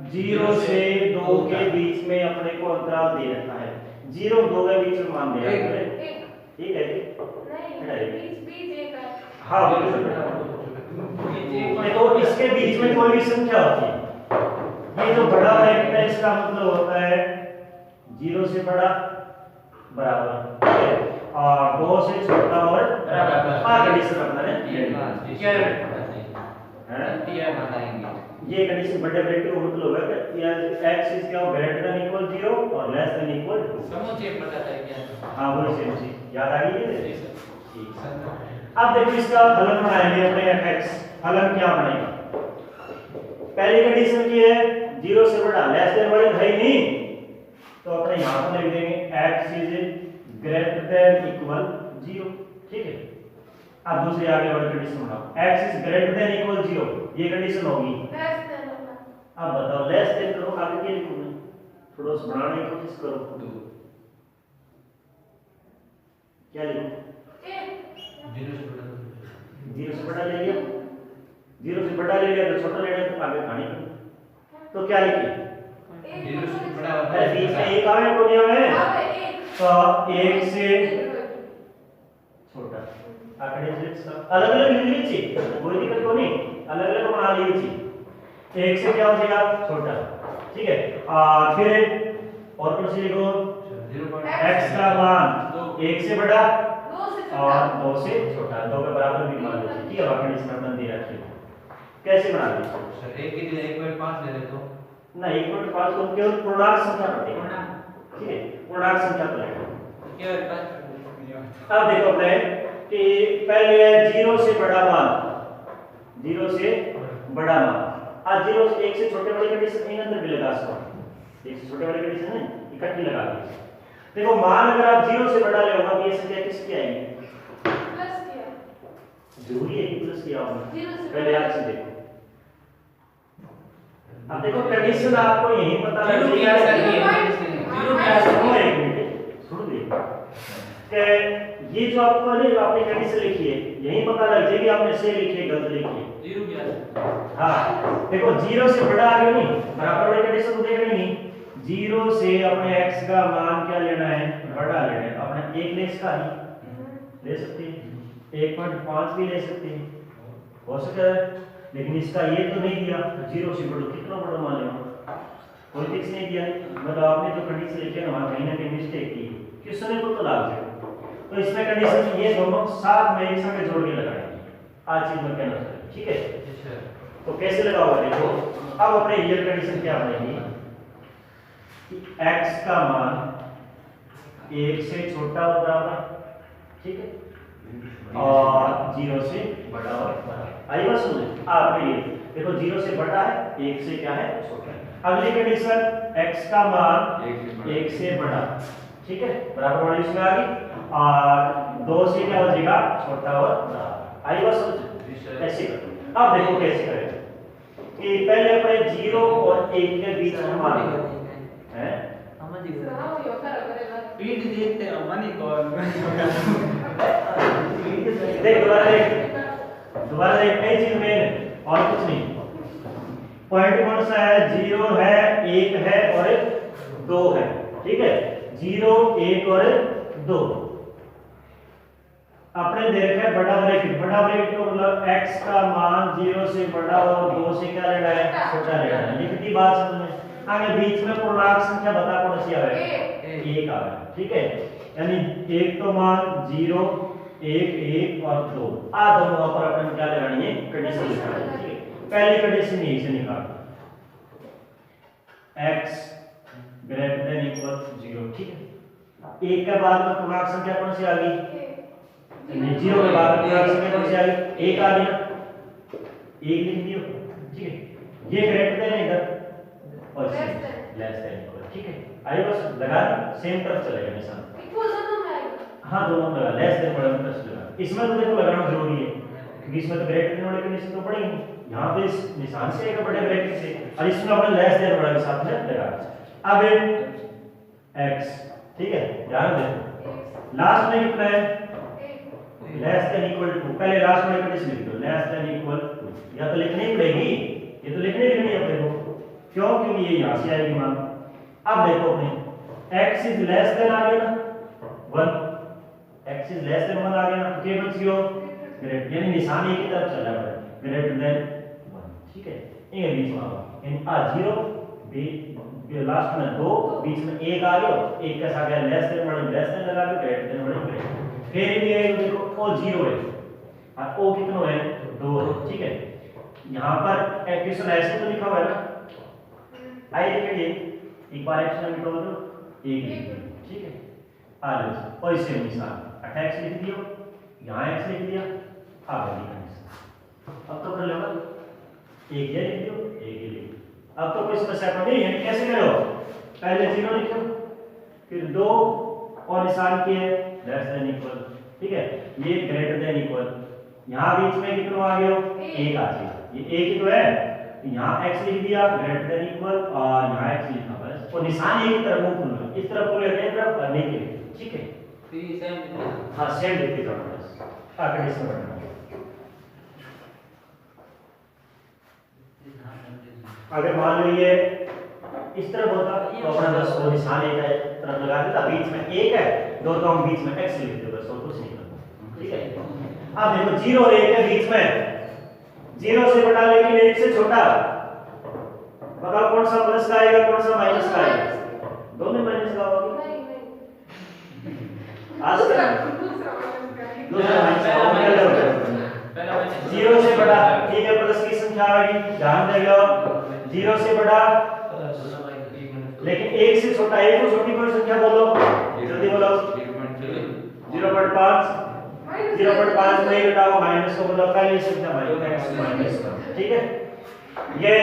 0 से 2 के बीच में अपने को अंतराल दे रखा है। 0 2 के बीच में मान दिया है। ठीक है नहीं बीच एक है। हाँ तो इसके बीच में कोई भी संख्या होती है, ये जो बड़ा ब्रैकेट है इसका मतलब होता है 0 से बड़ा बराबर, ठीक है, और 2 से छोटा और बराबर। कंडीशन रखना है क्या है ये कंडीशन बड़े ब्रैकेट का मतलब है कि x इज क्या ग्रेटर देन इक्वल 0 और लेस देन इक्वल 2। समझिए बताता है क्या। हां वही सेम चीज याद आ गई है। ठीक, अब देखो इसका फलन बनाएंगे अपने fx। फलन क्या बनेगा? पहली कंडीशन की है 0 से बड़ा लेस देन वाली है ही नहीं, तो अपने यहां पर लिख देंगे x is greater than equal 0। ठीक है, अब दूसरी आगे वाली कंडीशन बनाओ x is greater than equal 0, ये कंडीशन होगी। अब बताओ लेस देन करो, आगे क्या लिखोगे? थोड़ा सा बनाने की कोशिश करो। क्या लिखो? 0 से बड़ा ले लिया, 0 से बड़ा ले लिया तो छोटा ले लिया तो आगे कहानी बनी। तो क्या लिखिए? अरे बीच में एक आवे को नहीं आवे तो 1 से छोटा आंकड़े से अलग अलग लिख लीजिए, कोई दिक्कत को नहीं, अलग अलग बना लीजिए। 1 से क्या हो जाएगा? छोटा। ठीक है, फिर और कुछ लिखो x का मान 1 से बड़ा और 2 से छोटा, 2 के बराबर भी मान लीजिए। ठीक है, कंडीशन अपन दे रखी है, कैसे बना लीजिए? सर 1 की जगह 1.5 ले ले तो ना 1.5 को केवल पूर्णांक संख्या पड़ेगी। ठीक है, पूर्णांक संख्या पड़ेगी। क्या है? अब देखो अपने कि पहले है 0 से बड़ा मान, 0 से बड़ा मान। आज 0 से 1 से छोटे बड़े कंडीशन इन अंदर भी लगा सकते, 1 से छोटे बड़े कंडीशन है इकट्ठी लगा दी। देखो मान अगर आप 0 से बड़ा ले होगा तो ये संख्या किसकी आएगी? प्लस किया जरूरी है कि प्लस किया होगा? 0 से पहले आप से देखो। अब देखो कंडीशन आपको यही पता लग जीरो क्या जाएगी। जीरो क्या है? सुनो एक मिनट, सुन लीजिए कि ये जो आपको है जो आपने कंडीशन लिखी है यही पता लग जाएगी आपने सही लिखी है गलत लिखी है। जीरो क्या है? हाँ देखो 0 से बड़ा आगे नहीं, बराबर वाली कंडीशन तो देखनी नहीं। 0 से अपने x का मान क्या लेना है? बड़ा लेना है। अपने 1 ले इसका ही ले सकते हैं, 1.5 भी ले सकते हैं, हो सकता है, लेकिन इसका ये तो नहीं दिया 0 से बड़ा कितना बड़ा मान लेना, कोई फिक्स नहीं दिया। मतलब आपने जो कंडीशन लिखी है ना वहाँ कहीं ना कहीं मिस्टेक की, क्वेश्चन को तो लाभ है। तो इसमें कंडीशन ये दोनों साथ में एक संग जोड़ के लगाएंगे, आज चीज में कहना चाहिए। ठीक है, तो कैसे लगाओगे? देखो अब अपने रियल कंडीशन क्या बनेगी कि x का मान 1 से छोटा और बराबर, ठीक है, और 0 से बड़ा और बराबर। आई बात समझे? आपने ये देखो 0 से बड़ा है, 1 से क्या है? छोटा है। अगली कंडीशन x का मान 1 से बड़ा, ठीक है, बराबर वाली इसमें आ गई, और 2 से क्या हो जाएगा? छोटा और बराबर। आई बात समझे? ऐसे करो। अब देखो कैसे करें कि पहले अपने 0 और 1 के बीच में मान हैं, पीठ देखते हैं मनी कौन देख दोबारा देख नई चीज में और कुछ नहीं। पॉइंट कौन सा है? 0 है, 1 है और 2 है। ठीक है, 0 1 और 2 अपने दे रखा है बड़ा ब्रैकेट। बड़ा ब्रैकेट का मतलब x का मान 0 से बड़ा और 2 से क्या लेना है? छोटा लेना है। ये कितनी बात समझ में? आगे बीच में पूर्णांक संख्या बता कौन सी आवे? 1 आवे। ठीक है, यानी एक तो मान 0 1 1 और 2 आ दोनों पर अपन क्या लगानी है? कंडीशन लगानी है। ठीक है, पहली कंडीशन यही से निकाल x ग्रेटर देन इक्वल 0। ठीक है, 1 के बाद में पूर्णांक संख्या कौन सी आ गई? 0 के बाद पूर्णांक संख्या कौन सी आ गई? 1 आ गई ना, 1 लिख दियो। ठीक है, ये ग्रेटर देन इधर और लेस देन इक्वल। ठीक है, आई बस लगा सेम तरफ चलेगा निशान। हाँ दोनों लगा, लेस देन बड़ा तरफ से लगा। इसमें तो देखो लगाना जरूरी है क्योंकि इसमें तो ग्रेटर देन वाले कंडीशन तो पड़ेगी। यहाँ पे इस निशान से एक बड़े ब्रैकेट से, और इसमें अपन लेस देन बड़ा के साथ में लगा। अब x, ठीक है, ध्यान देखो लास्ट में कितना है? Less than equal to. पहले लास्ट वाली कंडीशन लिख दो, लेस देन इक्वल टू। या तो लिखनी पड़ेगी, ये तो लिखनी भी नहीं अपने को, क्यों? क्योंकि ये यहाँ से आएगी मान। अब देखो अपने x इज लेस देन आ गया ना 1, x इज लेस देन 1 आ गया ना, तो क्या बच गया ग्रेटर, यानी निशान एक ही तरफ चला है, ग्रेटर देन 1, ठीक है। ये बीच में आवा यानी आ 0 बी लास्ट में 2 बीच में 1 आ गया, एक कैसा गया लेस देन बड़े लेस देन लगा के ग्रेटर देन बड़े ग्रेटर, फिर भी ये देखो ओ 0 है और ओ कितना है 2 है, ठीक है। यहाँ पर एक्वेशन ऐसे तो लिखा हुआ है ना, आई लिखिए एक बार एक्शन लिखो तो एक, ठीक है। आगे और इसे निशान अटैच लिख दियो, यहाँ x लिख दिया, आगे लिखा निशान। अब तो कर लो एक ये लिख दियो, एक ये लिख, अब तो कोई समस्या नहीं है। कैसे करो, पहले 0 लिखो फिर 2 और निशान किए लेस देन इक्वल, ठीक है। ये ग्रेटर देन इक्वल, यहाँ बीच में कितना आ गया 1 आ गया, ये 1 ही तो है, यहाँ x लिख दिया ग्रेटर देन इक्वल और यहाँ x लिखा बस, और निशान एक ही तरफ मुंह खुलना, इस तरफ को लेके इस तरफ करने के लिए, ठीक है। हाँ सेम लिख दीजिए बस, आगे इसमें बढ़ना। अगर मान लो ये इस तरफ होता तो अपना बस वो निशान एक है तरफ लगा देता, बीच में 1 है, दो तो हम बीच में x लिख दे बस, और कुछ नहीं करना, ठीक है। अब देखो 0 और 1 है बीच में, 0 से बड़ा लेकिन 1 से छोटा, बताओ कौन सा प्लस का आएगा कौन सा माइनस का आएगा? दोनों माइनस का होगा। आज दूसरा माइनस का होगा, 0 से बड़ा, ठीक है, प्लस की संख्या आएगी, ध्यान देगा 0 से बड़ा लेकिन 1 से छोटा, 1 से छोटी कोई संख्या बोलो, जल्दी बोलो 0.5, 0.5 नहीं घटाओ, माइनस को बोलो, पहली संख्या माइनस, ठीक है। ये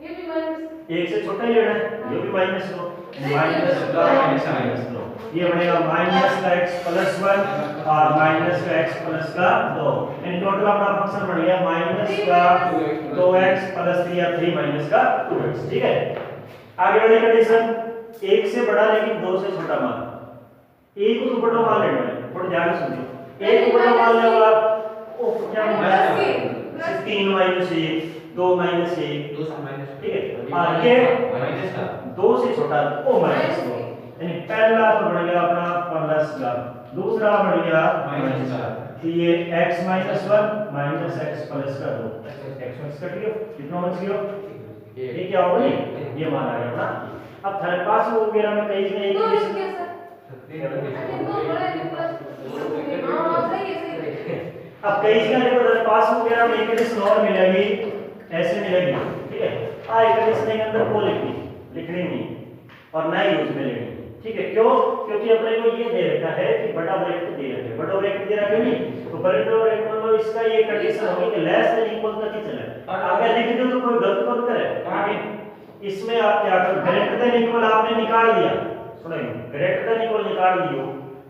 भी माइनस 1 से छोटा ही लेना है, ये भी माइनस लो, माइनस का माइनस लो, ये बनेगा माइनस का x प्लस 1 और माइनस का x प्लस का 2, इन टोटल अपना फंक्शन बन गया माइनस का 2x प्लस 3 या 3 माइनस का 2x, ठीक है। आगे वाली कंडीशन 1 से बड़ा लेकिन 2 से छोटा मान, 1 को बड़ा मान लेना है, थोड़ा ध्यान से सुनिए, 1 को बड़ा मान लो आप, ओ क्या होगा 3 माइनस 1 2 माइनस 1, ठीक है। आगे 2 से छोटा ओ माइनस 2, यानी पहला तो बढ़ गया अपना प्लस का, दूसरा बढ़ गया माइनस का, तो ये x minus 1 minus x plus का 2, x माइनस कट गया, कितना बच गया ये क्या होगा ये मान आ गया ना। अब थर्ड पास वगैरह में कई में एक अब कई जगह देखो थर्ड पास वगैरह में एक कंडीशन और मिलेगी, ऐसे मिलेगी, ठीक है। एक कंडीशन के अंदर को लिखनी नहीं और ना यूज में लेनी, ठीक है। क्यों? क्योंकि अपने को ये दे रखा है कि बड़ा ब्रैकेट दे रखा है, बड़ा ब्रैकेट दे रखा है नहीं, तो बड़ा ब्रैकेट मतलब इसका ये कंडीशन होगी कि लेस देन इक्वल तक ही चले, अगर लिख दो तो कोई गलत मत करे। इसमें आप क्या करो, ग्रेटर देन इक्वल आपने निकाल दिया, सुनो ग्रेटर देन इक्वल निकाल दियो,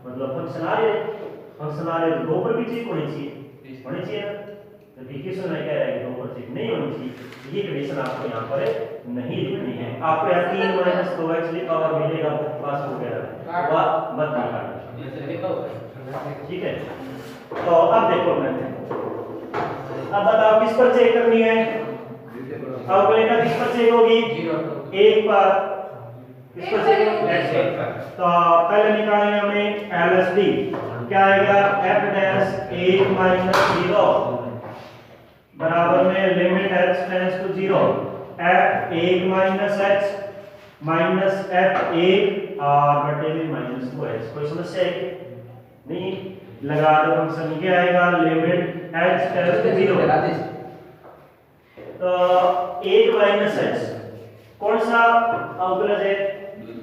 मतलब फंक्शन आ रहे तो 2 पर भी चेक होनी चाहिए ना, तो इक्वेशन में कह रहा है कि 2 पर चेक नहीं होनी चाहिए, ये कंडीशन आपको यहाँ पर नहीं लिखनी है। आपको यहाँ 3 माइनस 2x लिखा हुआ मिलेगा पास हो गया, बात मत निकालना, ठीक है। तो अब देखो मैंने, अब बताओ किस पर चेक करनी है, अवकलनिका किस पर चेक होगी 1 पर, किस पर चेक होगी, तो पहले निकालेंगे हमें LSD, क्या आएगा f डैश 1 माइनस 0 बराबर में limit x tends to 0 f 1 minus x minus f 1 और बटे में माइनस 2x, कोई समस्या है नहीं, लगा दो फंक्शन क्या आएगा लिमिट x टेंड्स टू 0, तो 1 माइनस x कौन सा अवकलज है,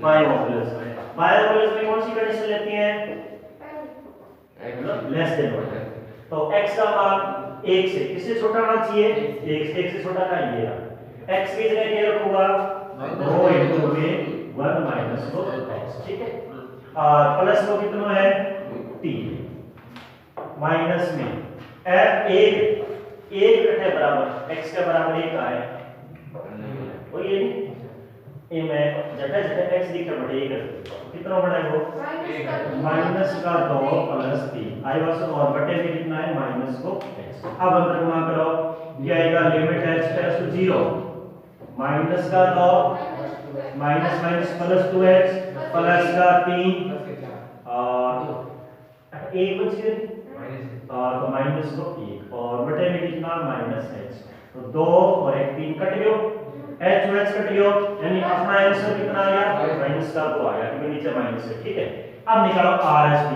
बाय अवकलज है, बाय अवकलज में कौन सी कंडीशन लेती है लेस देन होता है, तो x का मान 1 से किससे छोटा होना चाहिए, 1 से छोटा का ये x की जगह क्या रखूंगा 2 into में 1 माइनस 2x, ठीक है, और प्लस को कितना है 3 माइनस में f 1 कटे बराबर x के बराबर 1 आए, और ये मैं जटा x लिख कर बटे 1 कितना बड़ा है वो माइनस का 2 प्लस 3 आई वर्ष और बटे में कितना है माइनस को x। अब अंतर गुणा करो, ये आएगा limit h tends to 0 minus का 9 minus minus plus 2x plus का 3 और एक बच गया तो माइनस 2 1 और बटे में कितना माइनस h तो 2 और 1 3 कट गयो h और h कट गयो यानी अपना आंसर कितना आ गया माइनस का 2 आ गया क्योंकि नीचे माइनस है ठीक है। अब निकालो RHB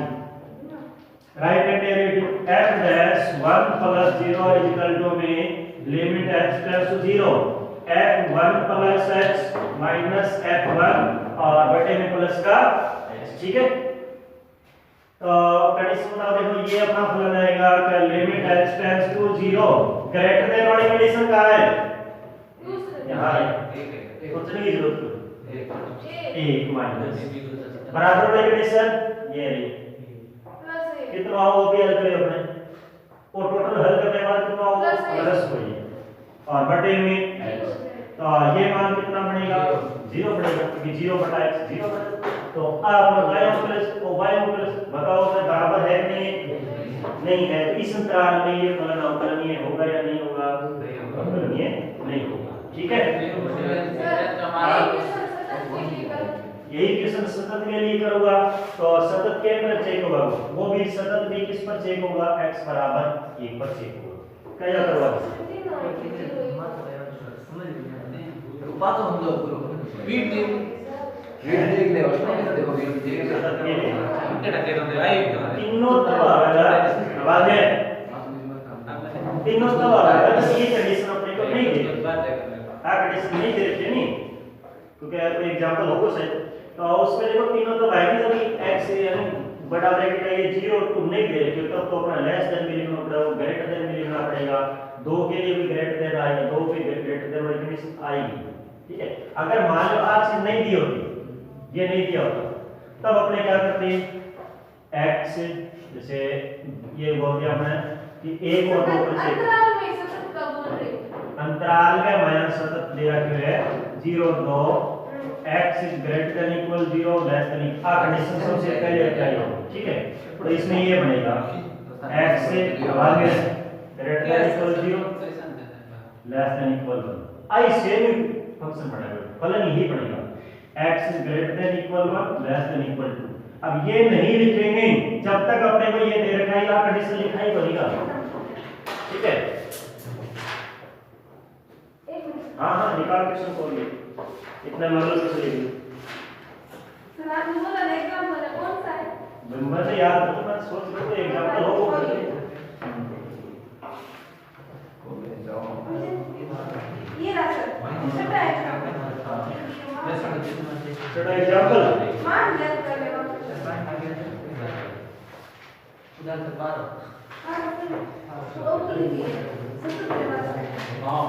right hand derivative f dash 1 plus 0 is equal to में limit h tends to 0 f1 plus h minus f1 और बटे में प्लस का h ठीक है। तो कंडीशन बताओ देखो ये अपना फलन आएगा कि limit h tends to 0 greater than वाली कंडीशन कहां है यहां है कुछ नहीं जरूरत एक माइनस बराबर वाली कंडीशन ये रही कितना हो भी हल करें अपने वो टोटल हल करने के बाद कितना हो प्लस होई और बटे में तो ये मान कितना बनेगा 0 बनेगा क्योंकि 0 बटा x 0 बनेगा तो अब y प्लस बताओ कि बराबर है कि नहीं है तो इस अंतराल में ये फलन अवकलनीय होगा या नहीं होगा अवकलनीय नहीं होगा ठीक है। यही क्वेश्चन सतत के लिए करूंगा तो सतत के पर चेक होगा वो भी सतत भी किस पर चेक होगा x बराबर 1 पर चेक होगा क्या करवा बात हम लोग वीट देख ले उसमें देखो वीट देख सतत के लिए कितना दे दो भाई तीनों तबाह आवाज है तीनों तबाह बस ये कंडीशन अपने को नहीं दे कंडीशन नहीं दे रखी नहीं क्योंकि कोई एग्जांपल होगा सही तो उसमें देखो तीनों तो भाई जब x यानी बड़ा ब्रैकेट है ये 0 2 नहीं दे रखी तब तो अपना लेस देन में लिखना पड़ेगा ग्रेटर देन में लिखना पड़ेगा 2 के लिए भी ग्रेटर देन आएगा 2 पे ग्रेटर देन वाली कंडीशन आएगी ठीक है। अगर मान लो आप चीज नहीं दी होती ये नहीं दिया होता तब अपने क्या करते x जैसे ये बोल दिया हमने कि 1 और 2 पर से अंतराल में माइनस सतत दे रखे है 0 2 x is greater than equal 0 less than equal condition सबसे पहले अप्लाई होगा ठीक है। तो इसमें ये बनेगा x से आगे greater than equal 0 less than equal 1 आई सेम फंक्शन बनेगा फलन यही बनेगा x is greater than equal 1 less than equal 2। अब ये नहीं लिखेंगे जब तक अपने को ये दे रखा है या कंडीशन लिखा ही बनेगा ठीक है। हाँ निकाल क्वेश्चन खोल ली इतना नॉर्मल कैसे लिख सर आप बोला एग्जांपल है कौन सा है नंबर से याद रखो मत सोच लो एग्जांपल हो वो ये रहा सर छोटा एग्जांपल छोटा एग्जांपल मान याद कर ले उधर से बाहर ओके सतत हां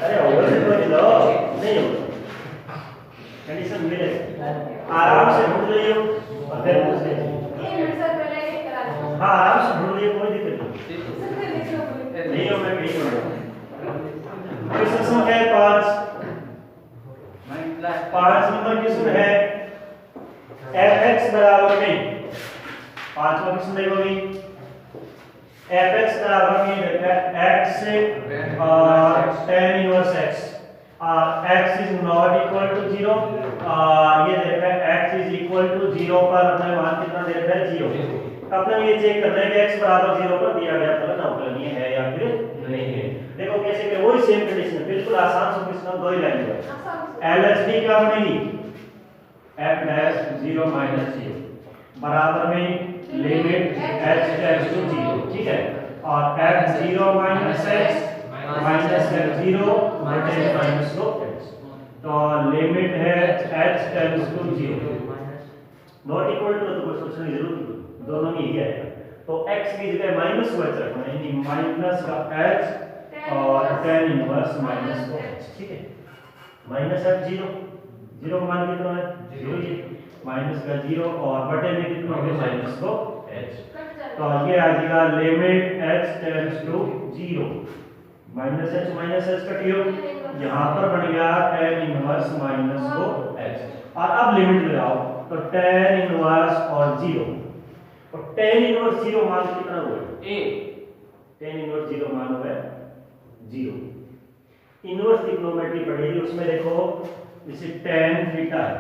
अरे ओवर से तो लो नहीं हो कंडीशन मिले आराम से ढूंढ लियो और फिर पूछ ले सर पहले ये करा लो हां आराम से ढूंढ लियो कोई दिक्कत सर लिख लो नहीं हो मैं कहीं करूंगा क्वेश्चन संख्या 5 नंबर क्वेश्चन है fx बराबर में पांचवा क्वेश्चन देखो भी fx बराबर में देखा x और tan इनवर्स x और x is not equal to 0 ये देखा x is equal to 0 पर अपने मान कितना दे रखा है 0 अपने ये चेक करना है कि x बराबर 0 पर दिया गया फलन अवकलनीय है या फिर नहीं है। देखो कैसे कि वही सेम कंडीशन है बिल्कुल आसान सा क्वेश्चन दो ही लाइन में LHD क्या बनेगी f डैश 0 माइनस 0 बराबर में लिमिट h टेंड्स टू 0 ठीक है और f 0 minus x minus f 0 बटे माइनस 2x तो लिमिट है h tends to 0 not equal to तो कुछ सोचने की जरूरत नहीं दोनों में ही आएगा तो x की जगह माइनस को रखना है यानी माइनस का h और tan इनवर्स माइनस 2x ठीक है माइनस f 0 0 मान कितना है 0 ही माइनस का 0 और बटे में कितना होगा माइनस को h तो ये आ जाएगा limit h tends to 0 minus h कटियो यहाँ पर बन गया tan इनवर्स माइनस को h और अब लिमिट लगाओ तो tan इनवर्स और 0 और tan इनवर्स 0 मान कितना हुआ a tan इनवर्स 0 मान हुआ 0 इनवर्स ट्रिग्नोमेट्री पढ़ेगी उसमें देखो जैसे tan थीटा है,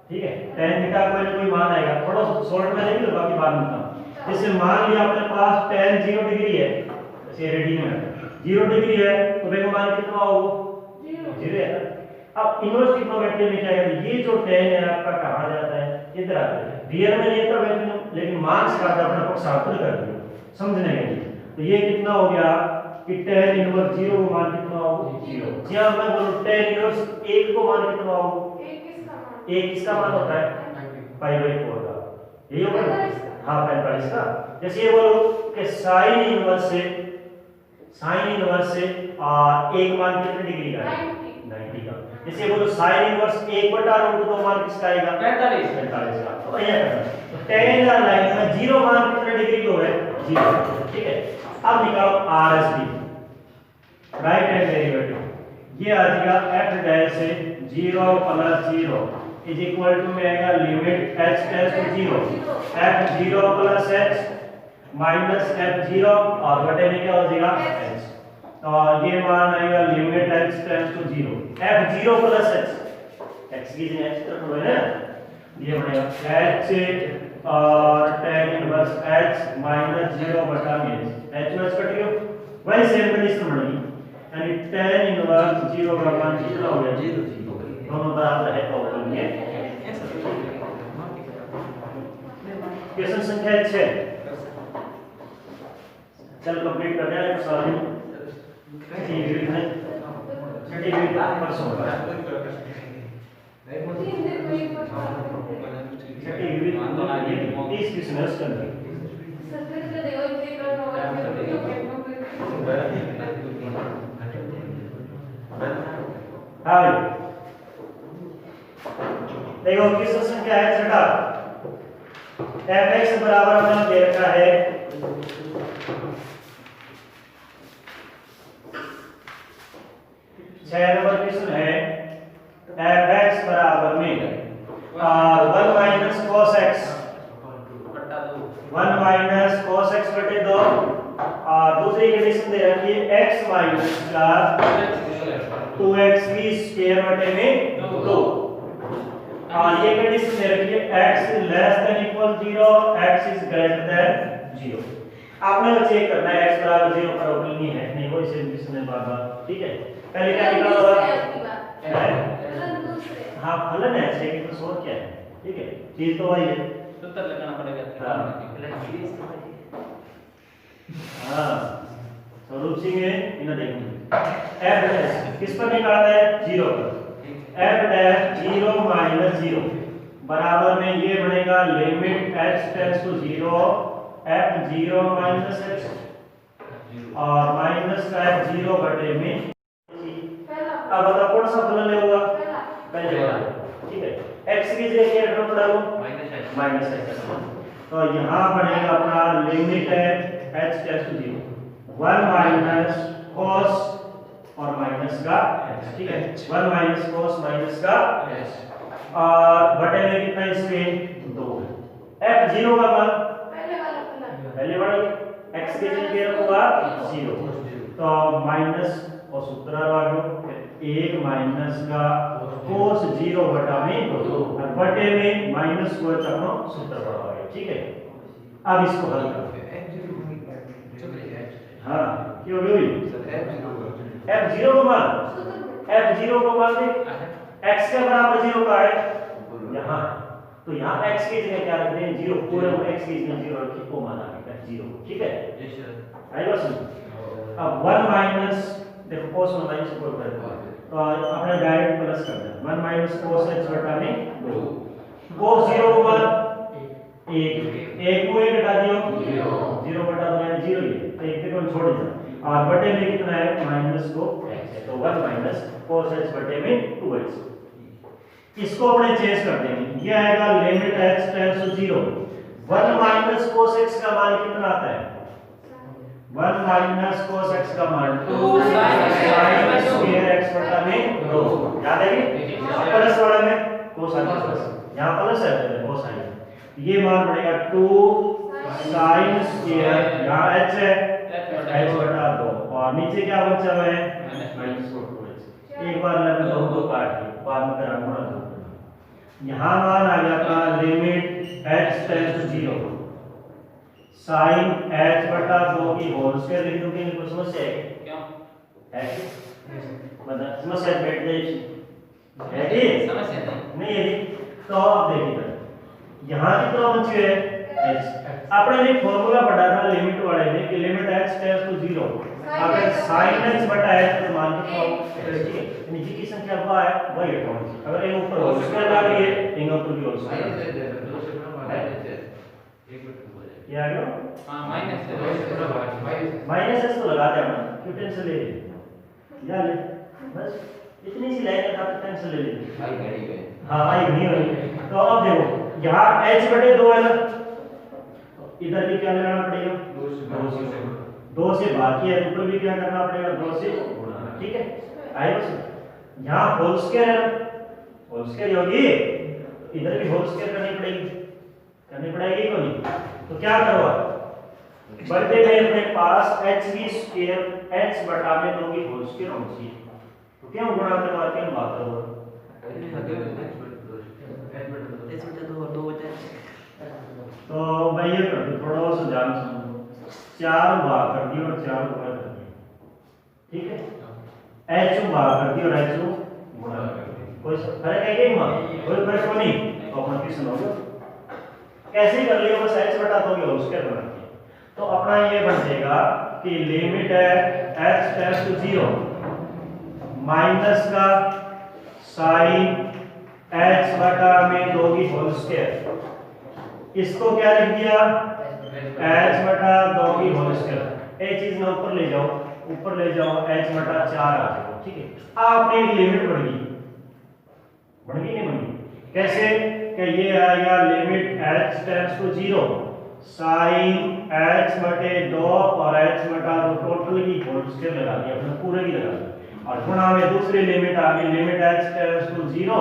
ठीक है, tan थीटा कोई ना कोई मान आएगा, थोड़ा शॉर्ट में देखेंगे बाकी बाद में बताऊं। जैसे मान लिया अपने पास tan 0 डिग्री है, जैसे रेडियन में 0 डिग्री है तो देखो मान कितना होगा, 0 है। अब इनवर्स ट्रिग्नोमेट्री में क्या कहते हैं, ये जो tan है आपका कहा जाता है इधर आता है, रियल में नहीं था लेकिन मान से काटा अपना पक्षांतर कर दिया समझने के लिए। तो ये कितना हो गया कि tan इनवर्स 0 को मान कितना होगा 0। यहां मैं बोलूं tan इनवर्स 1 को मान कितना होगा, एक किसका मान होता है पाई बाई 4 का, यही होगा हां 45 का। जैसे ये बोलो कि sin इनवर्स से एक मान कितने डिग्री का है 90 का। जैसे बोलो sin इनवर्स 1/√2 मान किसका आएगा 45 का। तो ये तो tan लाइन में 0 मान कितने डिग्री को है 0, ठीक है। अब निकालो RSD राइट हैंड डेरिवेटिव, ये आ जाएगा f डैश से 0 + 0 इज इक्वल टू में आएगा limit h tends to 0 f0 + h minus f0 और बटे में क्या हो जाएगा h, तो ये मान आएगा limit h tends to 0 f0 + h x की जगह h रखो है ना, ये बनेगा h और tan इनवर्स h माइनस 0 बटा में h h कट गया, वही सेम कंडीशन बनेगी यानी tan इनवर्स 0 का मान कितना हो गया 0, दोनों बराबर है तो बोलेंगे। क्वेश्चन संख्या 6 चल कंप्लीट कर दिया है सॉरी, छठी वीडियो है, छठी वीडियो परसों होगा, छठी वीडियो 30 क्वेश्चन है उसके अंदर। हाँ देखो क्वेश्चन संख्या है छठा, fx बराबर हमने दे रखा है छह नंबर क्वेश्चन है fx बराबर में 1 minus cos x 1 minus cos x बटे 2 और दूसरी कंडीशन दे रखी है x माइनस का 2x की स्क्वायर बटे में 2 और ये कंडीशन दे रखी है x less than equal 0 x is greater than 0। आपने वो चेक करना है x बराबर 0 पर ओपन नहीं है नहीं, वो इसे कंडीशन है बार-बार, ठीक है। पहले क्या निकाला होगा हां फलन है ऐसे कि तो सोच क्या है, ठीक है, चीज तो वही है, सूत्र लगाना पड़ेगा हां स्वरूप सिंह है इन्हें देखेंगे f डैश किस पर निकालना है 0 पर, f डैश 0 माइनस 0 बराबर में ये बनेगा limit h tends to 0 f0 minus h और माइनस का f0 बटे में, अब बताओ कौन सा फलन ले होगा पहले वाला, ठीक है। x की जगह क्या रखना पड़ेगा माइनस h, तो यहां बनेगा अपना लिमिट है h tends to 0 1 minus cos और माइनस का h, ठीक है, 1 माइनस cos माइनस का h और बटे में कितना इसके 2 है। f0 का मान पहले वाला x की जगह रखूंगा 0 तो माइनस और सूत्र आ गया 1 माइनस का cos 0 बटा में 2 और बटे में माइनस को चकनो सूत्र आ गया, ठीक है। अब इसको हल करो, हां क्यों हुई f0 को मान दे x के बराबर 0 का है यहां, तो यहां x की जगह क्या रख दें 0, पूरे x की जगह 0 रखी को मान आ गया f0, ठीक है आई बात समझ। अब 1 माइनस देखो cos और माइनस को कर दो तो अपने डायरेक्ट प्लस कर दें 1 माइनस cos h बटा में 2 cos 0 को मान 1 को 1 घटा दियो 0 बटा 2 यानी 0 ही तो 1 को छोड़ दो और बटे में कितना है माइनस को h है तो 1 माइनस cos h बटे में 2h। इसको अपने चेंज कर देंगे, ये आएगा limit h tends to 0 1 minus cos x का मान कितना आता है 1 माइनस cos x का मान 2 sin स्क्वायर x बटा में 2, याद है कि प्लस वाले में cos आ प्लस यहां प्लस है cos आ, ये मान पड़ेगा 2 sin स्क्वायर यहां h है h बटा 2 और और नीचे क्या बचा हुआ है -4 एक बार लेवल दो काट दिया, बाद में करा गुणा दो। यहाँ मान आ गया अपना limit h tends to 0 sin h बटा 2 की होल स्क्वायर लिख दूंगे। कोई समस्या है क्यों? है मतलब समस्या बैठ जाएगी है कि समस्या नहीं है। तो आप देखिए यहाँ कितना बचे है h। आपने एक फार्मूला पढ़ा था लिमिट वाले में कि लिमिट h टेंड्स टू 0 अगर sin h बटा h तो मान कितना हो, ठीक है नीचे की संख्या क्या है वही हटाओ। अगर ये ऊपर होल स्क्वायर लगा लिए ये ऊपर भी होल स्क्वायर क्या आ गया हां माइनस है माइनस s तो लगा दे ना, क्यों टेंशन ले या ले बस इतनी सी लाइन का टेंशन ले ले। हाँ आई नहीं हुई। तो अब देखो यहाँ h बटे 2 है ना, इधर भी क्या लगाना पड़ेगा 2 से बाकी है, ऊपर भी क्या करना पड़ेगा 2 से गुणा, ठीक है आई बस। यहाँ होल स्क्वायर है, होल स्क्वायर होगी इधर भी होल स्क्वायर करनी पड़ेगी क्यों नहीं। तो क्या करो बड़े में अपने पास h की स्क्वायर h बटा में 2 की होल स्क्वायर होनी चाहिए, तो क्यों गुणा करवा के बात करो। तो भाई ये कर दो थोड़ा सा ध्यान समझो, 4 भाग कर दिया और 4 गुणा कर दिया, ठीक है h भाग कर दिया और h गुणा कर दिया, कोई फर्क है क्या मां कोई फर्क नहीं। तो अपना क्वेश्चन होगा कैसे कर लियो बस h बटा 2 की होल स्क्वायर बना दिया। तो अपना ये बन जाएगा कि लिमिट है h टेंड्स टू 0 माइनस का sin h बटा में 2 की होल स्क्वायर, इसको क्या लिख दिया h बटा 2 की होल स्क्वायर। एक चीज में ऊपर ले जाओ h बटा 4 आ जाएगा, ठीक है। आपने एक लिमिट बढ़ गई नहीं बनी कैसे कि ये आएगा limit h tends to 0 sin h बटे 2 और h बटा 2 टोटल की होल स्क्वायर लगा दिया अपने पूरे की लगा दिया। और गुणा में दूसरी लिमिट आ गई limit h tends to 0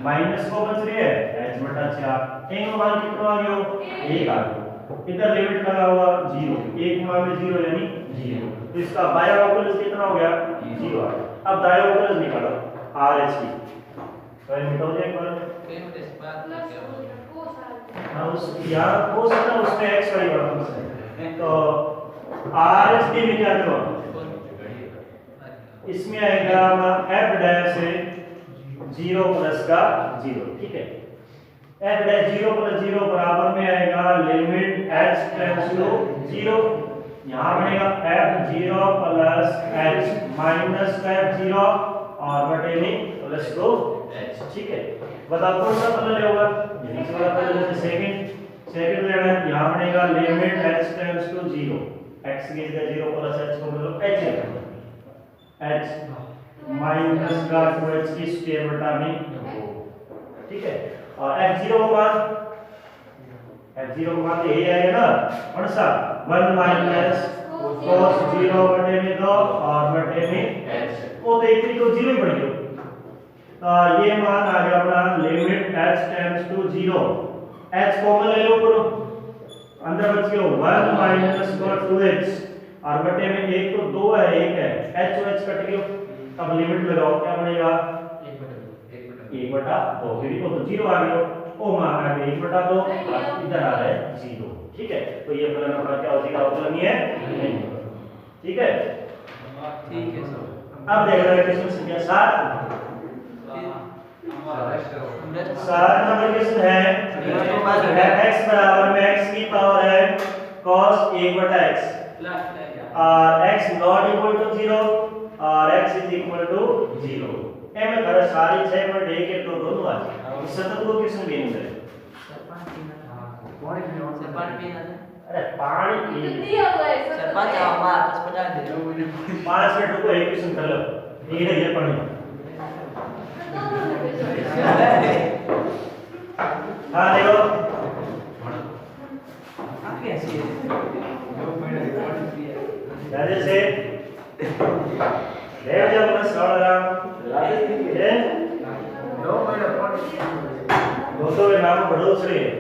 minus को बच रही है h बटा 4 एक मान कितना आ गया 1 आ गया। इधर लिमिट लगा हुआ 0 एक मान में 0 यानी 0, तो इसका बाया अवकलज कितना हो गया 0 आ गया। अब दाया अवकलज निकालो rh की तो ये मिटाओ एक बार हां उस यहां हो सकता है उसमें x वाली बात है। तो rh की में क्या करो इसमें आएगा f डैश से 0 प्लस का 0, ठीक है f डैश 0 प्लस 0 बराबर में आएगा लिमिट h टेंड्स टू 0 यहां बनेगा f0 plus h minus f0 और बटे में प्लस 2 h, ठीक है। बताओ कौन सा पहले होगा यही से वाला पहले सेकंड लेना है। यहां बनेगा limit h tends to 0 x की जगह 0 प्लस h को मतलब h h माइनस का 2h की स्क्वायर बटा में 2, ठीक है। और f0 को मान तो यही आएगा ना कौन सा 1 माइनस cos 0 बटे में 2 और बटे में h वो तो एक को 0 ही बन गया। ये मान आ गया अपना limit h tends to 0 h common ले लो करो अंदर बच गया 1 माइनस cos 2h और बटे में 1 तो 2 है 1 है h और h कट गया। अब लिमिट लगाओ क्या बनेगा 1 बटा 2 फिर तो 0 आ गया ओ मान आ गया 1 बटा 2 इधर आ रहा है 0, ठीक है। तो ये फलन अपना क्या हो जाएगा अवकलन नहीं है ठीक है सर। अब देख रहे हैं क्वेश्चन संख्या 7 नंबर क्वेश्चन है x बराबर में x की पावर है cos 1 बटा x और x नॉट इक्वल टू 0 और x इज इक्वल टू 0 ए में कर सारी 6 पर 1 के तो दोनों आ जाए सतत को क्वेश्चन भी नहीं करे अरे पानी कितनी हो गए सर 5 हमारा 50 दे 5 मिनट रुको एक क्वेश्चन कर लो ये पढ़ो हाँ देखो जैसे देव जब मैं सौराम ये दोस्तों के नाम बढ़ोस रही है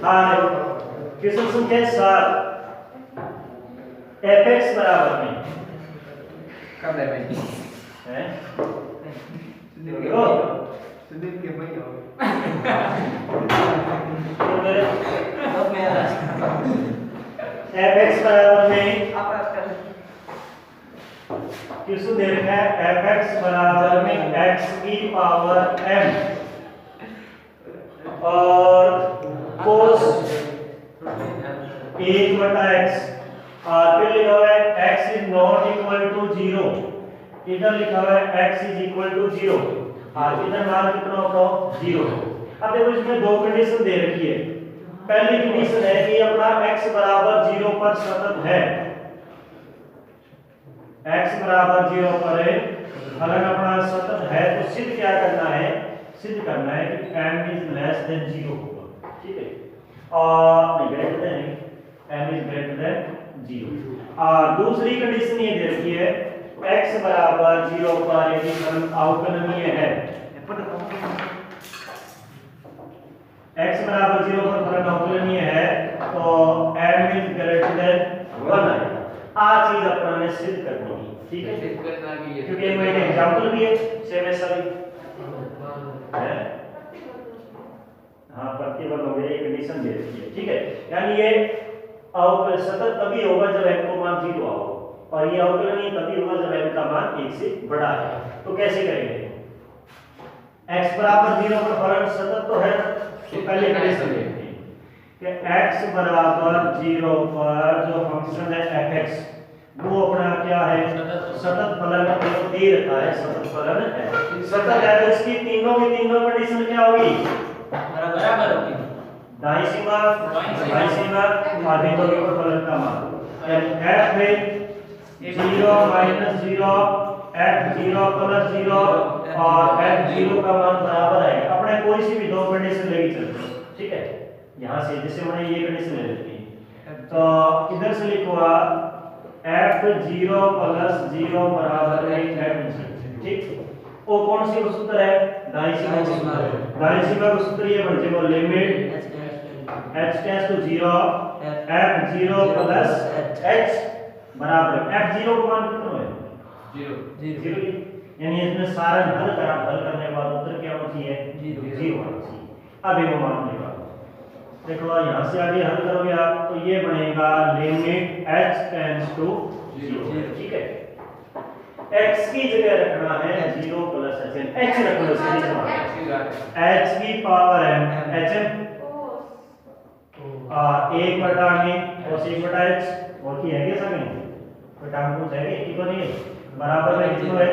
हाँ देखो क्वेश्चन संख्या 7 fx बराबर में कर दे भाई है सुदीप के भाई हो तो मेरे अब मेरा fx बराबर में आप कर क्वेश्चन दे रखा है fx बराबर में x की पावर m और cos 1/x और फिर लिखा हुआ है x is not equal to 0 इधर लिखा हुआ है x इज इक्वल टू 0 और इधर मान कितना होगा 0। अब देखो इसमें दो कंडीशन दे रखी है। पहली कंडीशन है कि अपना x बराबर 0 पर सतत है, x बराबर 0 पर फलन अपना सतत है, तो सिद्ध क्या करना है, सिद्ध करना है कि m इज लेस देन 0 होगा, ठीक है, और नहीं greater than m is greater than 0। और दूसरी कंडीशन ये दे रखी है x बराबर 0 पर यदि फलन अवकलनीय है, x बराबर 0 पर फलन अवकलनीय है तो m इज ग्रेटर देन 1 आएगा। आ चीज अपन ने सिद्ध करनी है, ठीक है, क्योंकि मैंने एग्जांपल भी है सेम ऐसा भी है। हाँ प्रतिबल हो गया, ये कंडीशन दे रखी है, ठीक है, यानी ये अवकल सतत तभी होगा जब m को मान 0 आओ और ये अवकलनीय तभी होगा जब m का मान 1 से बड़ा है। तो कैसे करेंगे, x बराबर 0 पर फलन सतत तो है, तो पहले कंडीशन देखते हैं कि x बराबर 0 पर जो फंक्शन है fx वो अपना क्या है, सतत फलन को दे रखा है, सतत फलन है, सतत है तो इसकी तीनों की तीनों कंडीशन क्या होगी, बराबर होगी, दाईं सीमा बाईं सीमा और बिंदु के ऊपर फलन का मान, यानी f में 0 माइनस 0 f 0 प्लस 0 और f 0 का मान बराबर है। अपने कोई सी भी दो कंडीशन लेके चलते हैं, ठीक है, यहाँ से जैसे मैंने ये कंडीशन ले लेती है तो इधर से लिखो f 0 प्लस 0 बराबर है f 0, ठीक, वो कौन सी सूत्र है, दाईं सीमा का सूत्र, दाईं सीमा का सूत्र ये बन जाएगा limit h tends to 0 f 0 plus h बराबर f 0 का मान कितना है 0, यानी इसमें सारण हल करने के बाद उत्तर क्या होना चाहिए 0 होना चाहिए। अब ये मान लेगा, देखो यहाँ से आगे हल करोगे आप तो ये बनेगा लिमिट h टेंड्स टू 0, ठीक है, x की जगह रखना है 0 प्लस h रख लो, h की पावर m h और 1/में cos 1/h और की है क्या सभी घटांक कुछ है कि तो नहीं बराबर में कितना है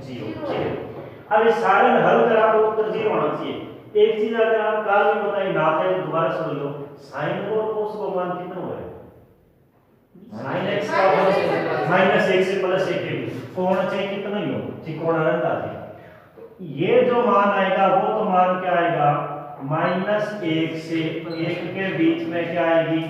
0, ठीक है। अब इस सारे में हल करा तो उत्तर 0 होना चाहिए। एक चीज अगर आप काल में बताइए ना तो दोबारा समझ लो, sin और cos का मान कितना हुआ है, sin x का माइनस 1 से प्लस 1 के बीच कोण चाहिए कितना ही हो, त्रिकोण अनंत आ जाए, ये जो मान आएगा वो तो मान क्या आएगा -1 से 1 के बीच में क्या आएगी,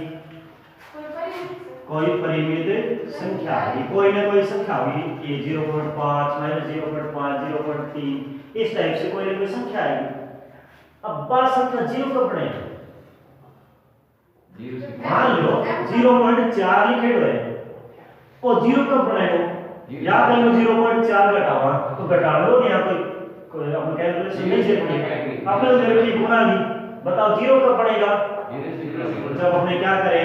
कोई परिमित संख्या आएगी, कोई ना कोई संख्या होगी, ये 0.5 -0.5 0.3 इस टाइप से कोई ना कोई संख्या आएगी। अब बात संख्या 0 कब बनेगी, मान लो 0.4 लिखे हुए हैं और 0 कब बनाएगा, या कहीं 0.4 घटावा तो घटा लो, यहाँ कोई अपन कैलकुलेशन नहीं से आपने उधर की गुणा ली, बताओ 0 कब बनेगा, जब अपने क्या करें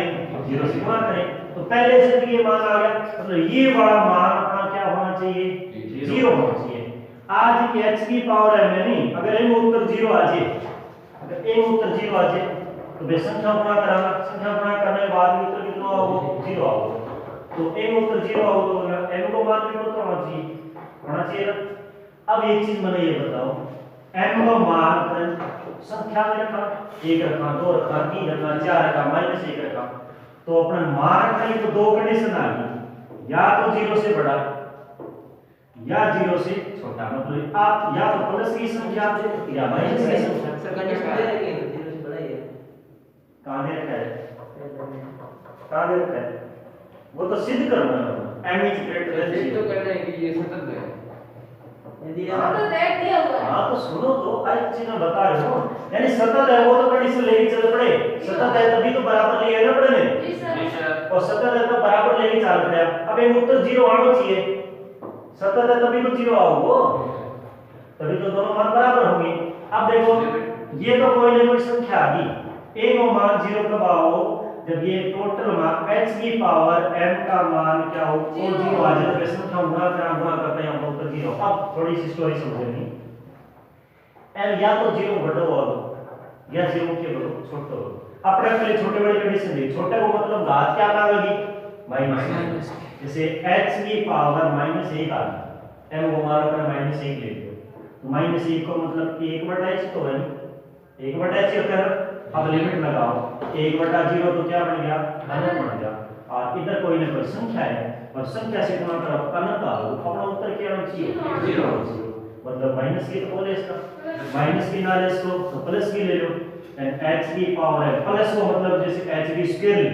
0 से गुणा करें, तो पहले से ये मान आ गया, मतलब ये बड़ा मान अपना क्या होना चाहिए 0 होना चाहिए। आज की h की पावर है नहीं, अगर m उत्तर 0 आ जाए, अगर m उत्तर 0 आ जाए तो बेसंख्या गुणा कराना, संख्या गुणा करने के बाद उत्तर कितना आओगे 0 आओगे, तो m उत्तर 0 आओगे तो m को मान कितना होना चाहिए ना। अब एक चीज मैंने ये बताओ, m का मान संख्या में रखा, 1 रखा 2 रखा 3 रखा 4 रखा -1 रखा, तो अपना मान का तो दो कंडीशन आ गई, या तो 0 से बड़ा या 0 से छोटा, मतलब आप या तो प्लस की संख्या या माइनस की संख्या, सर कंडीशन दे रखी है 0 से बड़ा ही है, कहां दे रखा है, कहां दे रखा है, वो तो सिद्ध करना है, m इज ग्रेटर देन 0 तो करना है कि ये सतत है, यदि हाँ तो देख दिया हुआ है। हाँ तो सुनो तो आज चीज मैं बता रहा हूँ, यानी सतत है वो तो कंडीशन लेके चल पड़े, सतत है तभी तो बराबर ले आना पड़े कहीं उत्तर 0 आना चाहिए, सतत है तभी तो 0 आओगे, तभी तो दोनों मान बराबर होंगे। अब देखो ये तो कोई ना कोई संख्या आ गई, a को मान 0 कब आओ, जब ये टोटल मान h की पावर m का मान क्या हो, तो 0 आ जाए, तो संख्या गुणा करते हैं हम उत्तर 0। अब थोड़ी सी स्टोरी समझेंगे, m या तो 0 बड़ो हो या 0 के बड़ो छोटो हो। अपने पहले छोटे बड़े कंडीशन दी, छोटे को मतलब घात क्या आएगी, माइनस, जैसे h की पावर -1 आ गई, m को मान अपना -1 ले लो, तो -1 को मतलब कि 1/h तो है, 1/h होता है। अब लिमिट लगाओ, 1/0 तो क्या बन गया, अनंत बन गया, और इधर कोई ना कोई संख्या है और संख्या से गुणा करो अनंत आओ, अपना उत्तर क्या होना चाहिए, 0 होना चाहिए। मतलब माइनस की तो बोले इसका, माइनस की ना ले इसको तो प्लस की ले लो, एंड h की पावर है प्लस को मतलब जैसे h की स्क्वायर ले,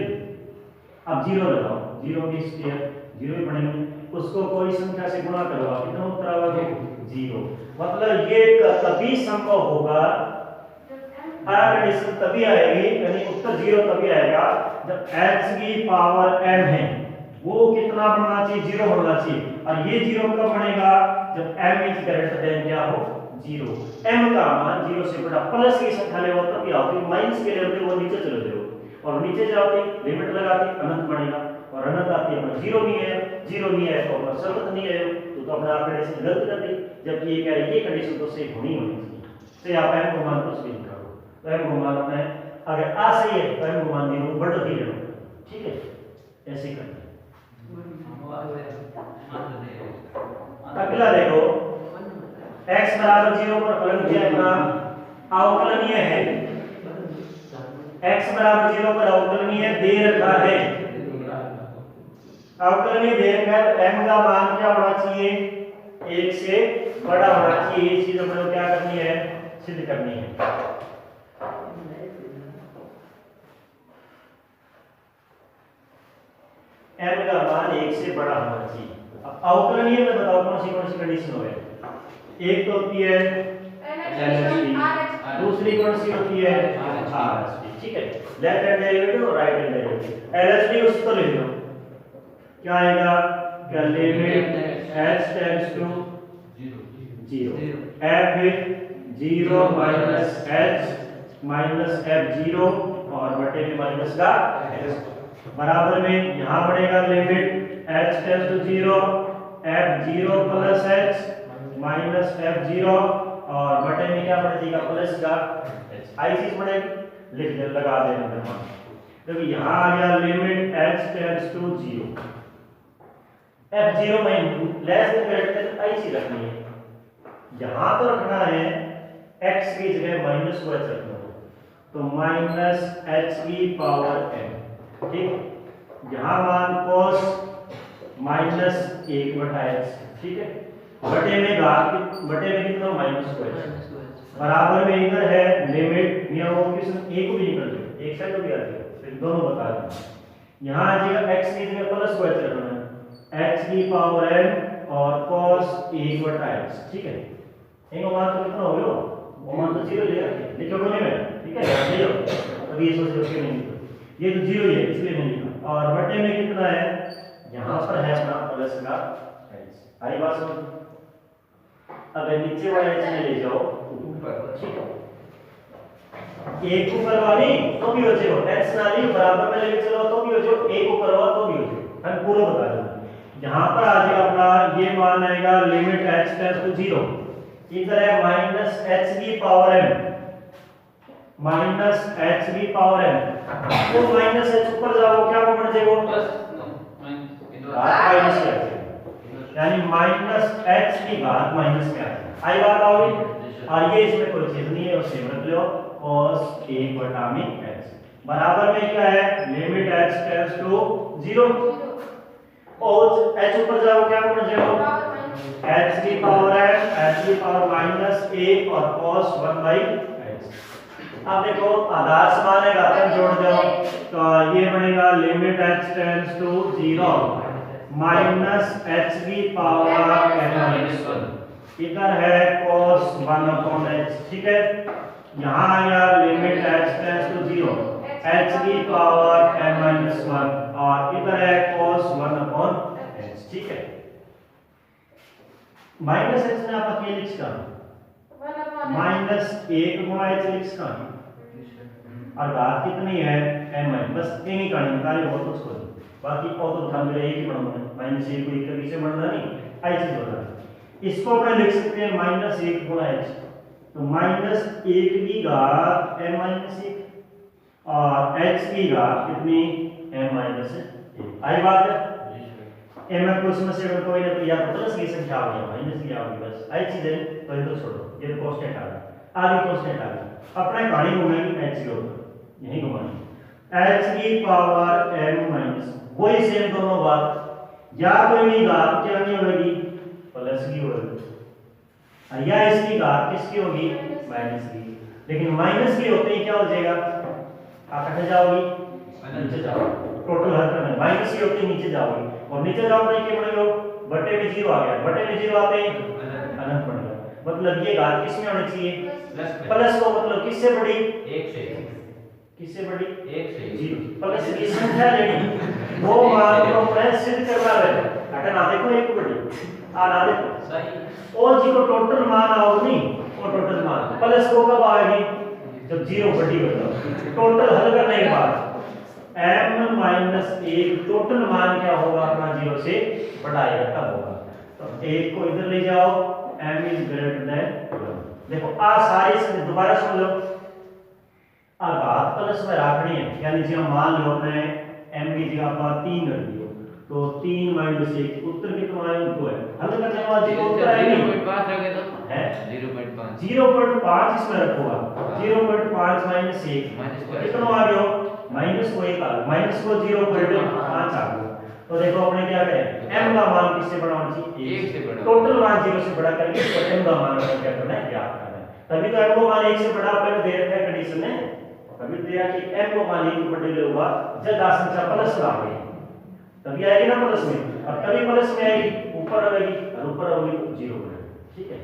अब 0 लगाओ, 0 की स्क्वायर 0 ही बनेगी, उसको कोई संख्या से गुणा करो, आप कितना उत्तर आएगा, 0। मतलब ये तभी संभव होगा, कंडीशन तभी आएगी, यानी उत्तर 0 तभी आएगा जब h की पावर m है वो कितना बनना चाहिए, 0 होना चाहिए। और ये 0 कब बनेगा, जब m इज ग्रेटर देन क्या हो, 0। m का मान 0 से बड़ा प्लस की संख्या ले वो तभी आती, माइनस के लिए वो नीचे चले जाओ, और नीचे जाओगे लिमिट लगाते अनंत बनेगा, और अनंत आती है अपना 0 नहीं है, 0 नहीं है तो अपना सतत नहीं है, तो अपना आप कंडीशन गलत कर दी, जबकि ये कह रही है ये कंडीशन तो सही होनी चाहिए। से आप m को मान कुछ भी करो, तो m को मान अपना है, अगर आ सही है तो m को मान 0 बड़ा ही ले लो, ठीक है, ऐसे करना। अगला देखो, x बराबर 0 पर फलन किया अपना अवकलनीय है, x बराबर 0 पर अवकलनीय दे रखा है, अवकलनीय दे रखा है, तो m का मान क्या होना चाहिए, 1 से बड़ा होना चाहिए। ये चीज हमने क्या करनी है, सिद्ध करनी है। m का मान 1 से बड़ा होना चाहिए। अब अवकलनीय में बताओ कौन सी कंडीशन हो है, एक तो होती है LHD, दूसरी कौन सी होती है RHD, ठीक है, लेफ्ट हैंड डेरिवेटिव और राइट हैंड डेरिवेटिव। LHD उसको ले लो, क्या आएगा, क्या limit h tends to 0, f 0 minus h minus f0 और बटे में माइनस का h, बराबर में यहां बढ़ेगा limit h tends to 0, f0 plus h minus f0 और बटे में क्या बढ़ जाएगा, प्लस का h। आई चीज बढ़ेगी, लिख दे, लगा देना मान, देखो यहां आ गया limit h tends to 0, f0 में लेस देन ग्रेटर देन आई चीज रखनी है, यहां तो रखना है x की जगह माइनस को h रखना है, तो माइनस h की पावर m, ठीक, यहां मान cos माइनस 1/h, ठीक है, बटे में घात, बटे में कितना माइनस को h, बराबर में इधर है लिमिट, नियम वो किस एक को भी निकल जाए, एक साइड को भी आ जाए, फिर दोनों बता दें, यहां आ जाएगा x की जगह प्लस को h रखना है, h की पावर m और cos 1/h, ठीक है, इनको मान तो कितना हो गया, वो मान तो 0 ले रखे, लिखो कोने में, ठीक है, यहां ले लो, अभी ये सोच के नहीं लिखो, ये तो 0 ही है इसलिए नहीं लिखा, और बटे में कितना है, यहां पर है अपना प्लस का h। आई बात समझ, अब नीचे वाले h में ले जाओ ऊपर, ठीक है, एक ऊपर वाली तो भी हो जाएगा, h नाली बराबर में लेके चलो तो भी हो जाएगा, एक ऊपर वाला तो भी हो जाएगा, हम पूरा बता देंगे। यहां पर आ जाएगा अपना ये मान आएगा लिमिट h टेंड्स टू 0, इधर है माइनस h की पावर m, माइनस h की पावर m, तो माइनस h ऊपर जाओ क्या बन जाएगा, माइनस क्या, यानी माइनस h की घात माइनस क्या, आई बात आओगी, और ये इसमें कोई चीज नहीं है, उसे रख लो, cos 1/h बराबर में क्या है, लिमिट h टेंड्स टू 0, और h ऊपर जाओ क्या बन जाएगा, h की पावर है h की पावर माइनस 1 और cos 1/h। अब देखो आधार समान है, घातांक जोड़ दो, तो ये बनेगा limit h tends to 0 minus h की पावर n-1, इधर है cos 1/h, ठीक है, यहाँ आ गया limit h tends to 0 h की पावर n-1 और इधर है cos 1/h, एच, ठीक है। माइनस एच ने आप अकेले लिख का माइनस 1 गुणा एच लिख का और घात कितनी है m है, बस एक ही कहानी निकाले और कुछ को बाकी और तो ध्यान में एक ही बढ़ना माइनस 1 को एक के पीछे बढ़ना नहीं आई चीज बढ़ना। इसको अपन लिख सकते हैं माइनस 1 गुणा h, तो माइनस 1 की घात m माइनस 1 और h की घात कितनी m माइनस 1। आई बात है m को इसमें से अगर कोई ना कोई या तो प्लस की संख्या आ गई माइनस की आ गई, बस आई चीज है तो इनको छोड़ो, ये तो कांस्टेंट आ गया आगे कांस्टेंट आ गया। अपने कहानी घुमाएंगे h के ऊपर यही घुमाएंगे h की पावर m माइनस वही सेम दोनों बात या कोई भी घात क्या नहीं होगी प्लस की होगी या इसकी घात किसकी होगी माइनस की, लेकिन माइनस की होते ही क्या हो जाएगा आप कट जाओगी नीचे जाओ टोटल हर करना माइनस की होते ही नीचे जाओगी और नीचे जाओ तो क्या बनेगा बटे में 0 आ गया, बटे में 0 आते ही अनंत बन गया। मतलब ये घात किस में होनी चाहिए प्लस को, मतलब किससे बड़ी 1 से किससे बड़ी 1 से 0 प्लस की संख्या लेनी वो मान को मैं सिद्ध करना है अगर ना देखो एक बड़ी आ ना देखो सही और जी को टोटल मान आओ नहीं वो टोटल मान प्लस को कब आएगी जब 0 बड़ी होगा। टोटल हल करने के बाद m माइनस 1 टोटल मान क्या होगा अपना 0 से बड़ा आएगा तब होगा, तो 1 को इधर ले जाओ m इज ग्रेटर देन देखो आ सारी से दोबारा सुन लो आ घात प्लस में रखनी है यानी जी मान लो अपने m की जगह पर 3 रख दियो तो 3 माइनस 1 उत्तर कितना आया 2 है, हल करने के बाद जो उत्तर आएगी 0.5 रखे तो है 0.5 0.5 इसमें रखोगा 0.5 माइनस 1 कितना आ गया माइनस को 1 आ गया माइनस को 0.5 आ गया। तो देखो अपने क्या करें m का मान किससे बड़ा होना चाहिए 1 से बड़ा, टोटल मान 0 से बड़ा करके तो m का मान क्या करना है ज्ञात करना है। तभी तो m को मान 1 से बड़ा अपन दे रखा है कंडीशन में, तभी दिया कि m को मान 1 ऊपर ले हुआ जब संख्या प्लस में आ गई तभी आएगी ना प्लस में, और तभी प्लस में आएगी ऊपर आएगी और ऊपर होगी 0 बनेगा, ठीक है।